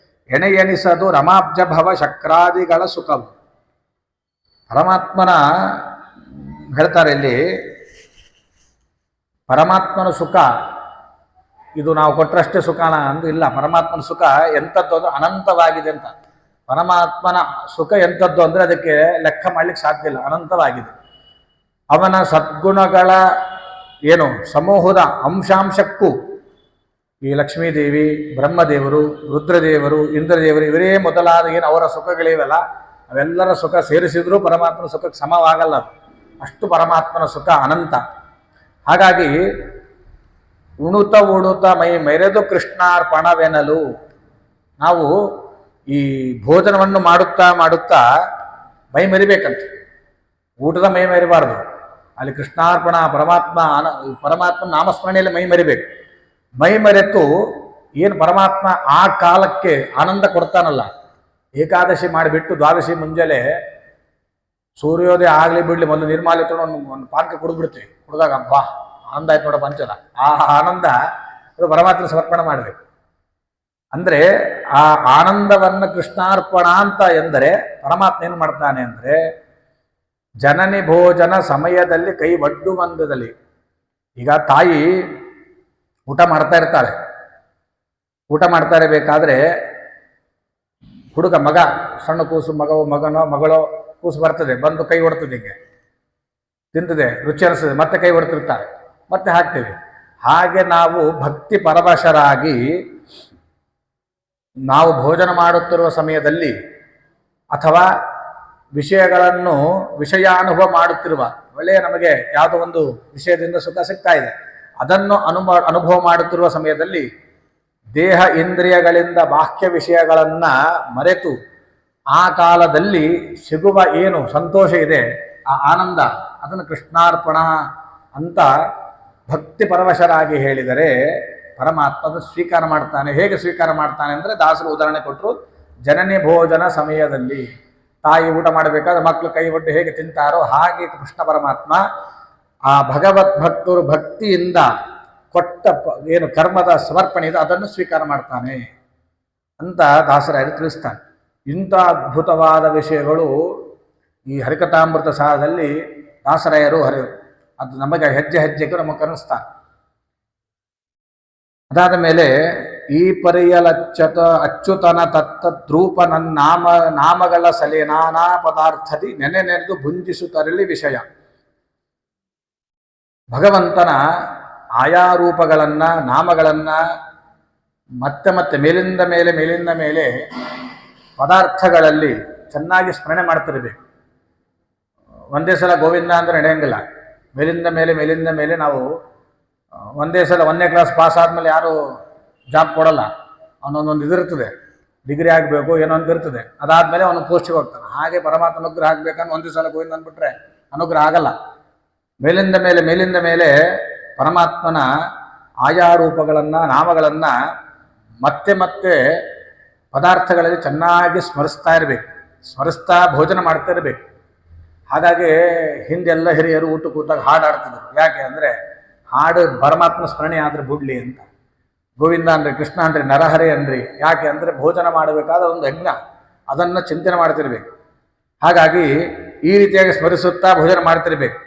ಎಣೆಯನಿಸದು ರಮಾಬ್ಜ ಭವ ಶಕ್ರಾದಿಗಳ ಸುಖವು. ಪರಮಾತ್ಮನ ಹೇಳ್ತಾರೆ ಇಲ್ಲಿ, ಪರಮಾತ್ಮನ ಸುಖ ಇದು ನಾವು ಕೊಟ್ಟರಷ್ಟೇ ಸುಖನ ಅಂದು ಇಲ್ಲ. ಪರಮಾತ್ಮನ ಸುಖ ಎಂಥದ್ದು ಅಂದ್ರೆ ಅನಂತವಾಗಿದೆ ಅಂತ. ಪರಮಾತ್ಮನ ಸುಖ ಎಂಥದ್ದು ಅಂದರೆ ಅದಕ್ಕೆ ಲೆಕ್ಕ ಮಾಡಲಿಕ್ಕೆ ಸಾಧ್ಯ ಇಲ್ಲ, ಅನಂತವಾಗಿದೆ. ಅವನ ಸದ್ಗುಣಗಳ ಸಮೂಹದ ಅಂಶಾಂಶಕ್ಕೂ ಈ ಲಕ್ಷ್ಮೀದೇವಿ, ಬ್ರಹ್ಮದೇವರು, ರುದ್ರದೇವರು, ಇಂದ್ರದೇವರು ಇವರೇ ಮೊದಲಾದ ಅವರ ಸುಖಗಳಿವೆಲ್ಲ ಅವೆಲ್ಲರ ಸುಖ ಸೇರಿಸಿದ್ರೂ ಪರಮಾತ್ಮನ ಸುಖಕ್ಕೆ ಸಮವಾಗಲ್ಲ. ಅಷ್ಟು ಪರಮಾತ್ಮನ ಸುಖ ಅನಂತ. ಹಾಗಾಗಿ ಉಣುತ ಉಣುತ ಮೈ ಮೆರೆದು ಕೃಷ್ಣಾರ್ಪಣವೆನಲು ನಾವು ಈ ಭೋಜನವನ್ನು ಮಾಡುತ್ತಾ ಮೈ ಮೆರಿಬೇಕಂತ. ಊಟದ ಮೈ ಮೆರಿಬಾರ್ದು. ಅಲ್ಲಿ ಕೃಷ್ಣಾರ್ಪಣ ಪರಮಾತ್ಮ ನಾಮಸ್ಮರಣೆಯಲ್ಲಿ ಮೈ ಮೆರಿಬೇಕು. ಮೈ ಮರೆತು ಏನು ಪರಮಾತ್ಮ ಆ ಕಾಲಕ್ಕೆ ಆನಂದ ಕೊಡ್ತಾನಲ್ಲ, ಏಕಾದಶಿ ಮಾಡಿಬಿಟ್ಟು ದ್ವಾದಶಿ ಮುಂಜಾನೆ ಸೂರ್ಯೋದಯ ಆಗಲಿ ಬಿಡಲಿ ಮೊದಲು ನಿರ್ಮಾಲ್ಯ ತೊಗೊಂಡು ಒಂದು ಪಾನಕ ಕುಡಿದ್ಬಿಡ್ತೀವಿ. ಕುಡಿದಾಗ ಅಬ್ಬಾ ಆನಂದ ಆಯ್ತು ನೋಡಪ್ಪ ಅಂಚಲ್ಲ, ಆ ಆನಂದ ಅದು ಪರಮಾತ್ಮ ಸಮರ್ಪಣೆ ಮಾಡಬೇಕು. ಅಂದರೆ ಆ ಆನಂದವನ್ನು ಕೃಷ್ಣಾರ್ಪಣ ಅಂತ ಎಂದರೆ ಪರಮಾತ್ಮ ಏನು ಮಾಡ್ತಾನೆ ಅಂದರೆ, ಜನನಿ ಭೋಜನ ಸಮಯದಲ್ಲಿ ಕೈ ಒಡ್ಡು ಮಂದದಲ್ಲಿ, ಈಗ ತಾಯಿ ಊಟ ಮಾಡ್ತಾ ಇರ್ತಾಳೆ. ಊಟ ಮಾಡ್ತಾ ಇರಬೇಕಾದ್ರೆ ಹುಡುಗ ಮಗ, ಸಣ್ಣ ಕೂಸು ಮಗಳೋ ಕೂಸು ಬರ್ತದೆ, ಬಂದು ಕೈ ಹೊಡ್ತದೆ, ಹಿಂಗೆ ತಿಂತದೆ, ರುಚಿ ಅನಿಸ್ತದೆ, ಮತ್ತೆ ಕೈ ಹೊಡ್ತಿರ್ತಾರೆ, ಮತ್ತೆ ಹಾಕ್ತೇವೆ. ಹಾಗೆ ನಾವು ಭಕ್ತಿ ಪರವಶರಾಗಿ ನಾವು ಭೋಜನ ಮಾಡುತ್ತಿರುವ ಸಮಯದಲ್ಲಿ ಅಥವಾ ವಿಷಯಾನುಭವ ಮಾಡುತ್ತಿರುವ ಒಳ್ಳೆಯ ನಮಗೆ ಯಾವುದೋ ಒಂದು ವಿಷಯದಿಂದ ಸುಖ ಸಿಗ್ತಾ ಇದೆ, ಅದನ್ನು ಅನುಭವ ಮಾಡುತ್ತಿರುವ ಸಮಯದಲ್ಲಿ ದೇಹ ಇಂದ್ರಿಯಗಳಿಂದ ಬಾಹ್ಯ ವಿಷಯಗಳನ್ನು ಮರೆತು ಆ ಕಾಲದಲ್ಲಿ ಸಿಗುವ ಏನು ಸಂತೋಷ ಇದೆ, ಆ ಆನಂದ, ಅದನ್ನು ಕೃಷ್ಣಾರ್ಪಣ ಅಂತ ಭಕ್ತಿ ಪರವಶರಾಗಿ ಹೇಳಿದರೆ ಪರಮಾತ್ಮದ ಸ್ವೀಕಾರ ಮಾಡ್ತಾನೆ. ಹೇಗೆ ಸ್ವೀಕಾರ ಮಾಡ್ತಾನೆ ಅಂದರೆ ದಾಸರು ಉದಾಹರಣೆ ಕೊಟ್ಟರು. ಜನನಿ ಭೋಜನ ಸಮಯದಲ್ಲಿ ತಾಯಿ ಊಟ ಮಾಡಬೇಕಾದ್ರೆ ಮಕ್ಕಳು ಕೈ ಒಡ್ಡು ಹೇಗೆ ತಿಂತಾರೋ ಹಾಗೆ ಕೃಷ್ಣ ಪರಮಾತ್ಮ ಆ ಭಗವತ್ ಭಕ್ತರು ಭಕ್ತಿಯಿಂದ ಕೊಟ್ಟ ಏನು ಕರ್ಮದ ಸಮರ್ಪಣೆ ಇದೆ ಅದನ್ನು ಸ್ವೀಕಾರ ಮಾಡ್ತಾನೆ ಅಂತ ದಾಸರಾಯರು ತಿಳಿಸ್ತಾನೆ. ಇಂಥ ಅದ್ಭುತವಾದ ವಿಷಯಗಳು ಈ ಹರಿಕಥಾಮೃತ ಸಾರದಲ್ಲಿ ದಾಸರಾಯರು ಅದು ನಮಗೆ ಹೆಜ್ಜೆ ಹೆಜ್ಜೆಗೂ ನಮಗೆ ಕನಿಸ್ತಾನೆ. ಅದಾದ ಮೇಲೆ ಈ ಪರಿಯಲಚ್ಚತ ಅಚ್ಯುತನ ತತ್ತದ್ರೂಪ ನಾಮಗಳ ಸಲೆ ನಾನಾ ಪದಾರ್ಥದಿ ನೆನೆದು ಭುಂಜಿಸುತ್ತರಲಿ ವಿಷಯ. ಭಗವಂತನ ಆಯಾ ರೂಪಗಳನ್ನ ನಾಮಗಳನ್ನ ಮತ್ತೆ ಮತ್ತೆ ಮೇಲಿಂದ ಮೇಲೆ ಪದಾರ್ಥಗಳಲ್ಲಿ ಚೆನ್ನಾಗಿ ಸ್ಮರಣೆ ಮಾಡ್ತಿರ್ಬೇಕು. ಒಂದೇ ಸಲ ಗೋವಿಂದ ಅಂದ್ರೆ ನಡೆಯಂಗಿಲ್ಲ. ಮೇಲಿಂದ ಮೇಲೆ ನಾವು ಒಂದೇ ಸಲ 1ನೇ ಕ್ಲಾಸ್ ಪಾಸ್ ಆದಮೇಲೆ ಯಾರು ಜಾಬ್ ಕೊಡಲ್ಲ. ಅವನೊಂದೊಂದು ಇದಿರ್ತದೆ, ಡಿಗ್ರಿ ಆಗಬೇಕು ಏನೋ ಒಂದು ಇರ್ತದೆ. ಅದಾದಮೇಲೆ ಅವನು ಪೋಸ್ಟಿಗೆ ಹೋಗ್ತಾನೆ. ಹಾಗೆ ಪರಮಾತ್ಮ ಅನುಗ್ರಹ ಆಗ್ಬೇಕಂದ್ರೆ ಒಂದೇ ಸಲ ಗೋವಿಂದ ಅಂದ್ಬಿಟ್ರೆ ಅನುಗ್ರಹ ಆಗಲ್ಲ. ಮೇಲಿಂದ ಮೇಲೆ ಪರಮಾತ್ಮನ ಆಯಾ ರೂಪಗಳನ್ನು ನಾಮಗಳನ್ನು ಮತ್ತೆ ಮತ್ತೆ ಪದಾರ್ಥಗಳಲ್ಲಿ ಚೆನ್ನಾಗಿ ಸ್ಮರಿಸ್ತಾ ಭೋಜನ ಮಾಡ್ತಾ ಇರಬೇಕು. ಹಾಗಾಗಿ ಹಿಂದೆಲ್ಲ ಹಿರಿಯರು ಊಟ ಕೂತಾಗ ಹಾಡು ಆಡ್ತಿದ್ರು. ಯಾಕೆ ಅಂದರೆ ಹಾಡು ಪರಮಾತ್ಮ ಸ್ಮರಣೆ ಆದರೆ ಬಿಡ್ಲಿ ಅಂತ. ಗೋವಿಂದ ಅನ್ರಿ, ಕೃಷ್ಣ ಅನ್ರಿ, ನರಹರಿ ಅನ್ರಿ. ಯಾಕೆ ಅಂದರೆ ಭೋಜನ ಮಾಡಬೇಕಾದ ಒಂದು ಯಜ್ಞ, ಅದನ್ನು ಚಿಂತನೆ ಮಾಡ್ತಿರ್ಬೇಕು. ಹಾಗಾಗಿ ಈ ರೀತಿಯಾಗಿ ಸ್ಮರಿಸುತ್ತಾ ಭೋಜನ ಮಾಡ್ತಿರ್ಬೇಕು.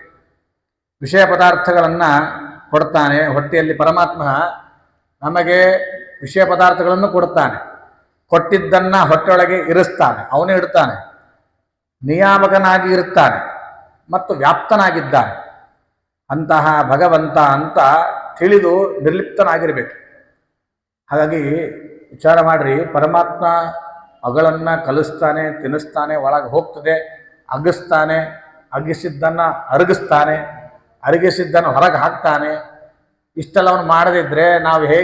ವಿಷಯ ಪದಾರ್ಥಗಳನ್ನು ಕೊಡ್ತಾನೆ. ಹೊಟ್ಟೆಯಲ್ಲಿ ಪರಮಾತ್ಮ ನಮಗೆ ವಿಷಯ ಪದಾರ್ಥಗಳನ್ನು ಕೊಡ್ತಾನೆ. ಕೊಟ್ಟಿದ್ದನ್ನು ಹೊಟ್ಟೆಯೊಳಗೆ ಇರಿಸ್ತಾನೆ, ಅವನೇ ಇಡ್ತಾನೆ. ನಿಯಾಮಕನಾಗಿ ಇರುತ್ತಾನೆ ಮತ್ತು ವ್ಯಾಪ್ತನಾಗಿದ್ದಾನೆ. ಅಂತಹ ಭಗವಂತ ಅಂತ ತಿಳಿದು ನಿರ್ಲಿಪ್ತನಾಗಿರ್ಬೇಕು. ಹಾಗಾಗಿ ವಿಚಾರ ಮಾಡ್ರಿ, ಪರಮಾತ್ಮ ಅಗಳನ್ನು ಕಲಿಸ್ತಾನೆ, ತಿನ್ನಿಸ್ತಾನೆ, ಒಳಗೆ ಹೋಗ್ತದೆ, ಅಗಿಸ್ತಾನೆ, ಅಗಿಸಿದ್ದನ್ನು ಅರಗಿಸ್ತಾನೆ, ಅರಗಿಸಿದ್ದನ್ನು ಹೊರಗೆ ಹಾಕ್ತಾನೆ. ಇಷ್ಟೆಲ್ಲ ಅವನು ಮಾಡದಿದ್ದರೆ ನಾವು ಹೇಗೆ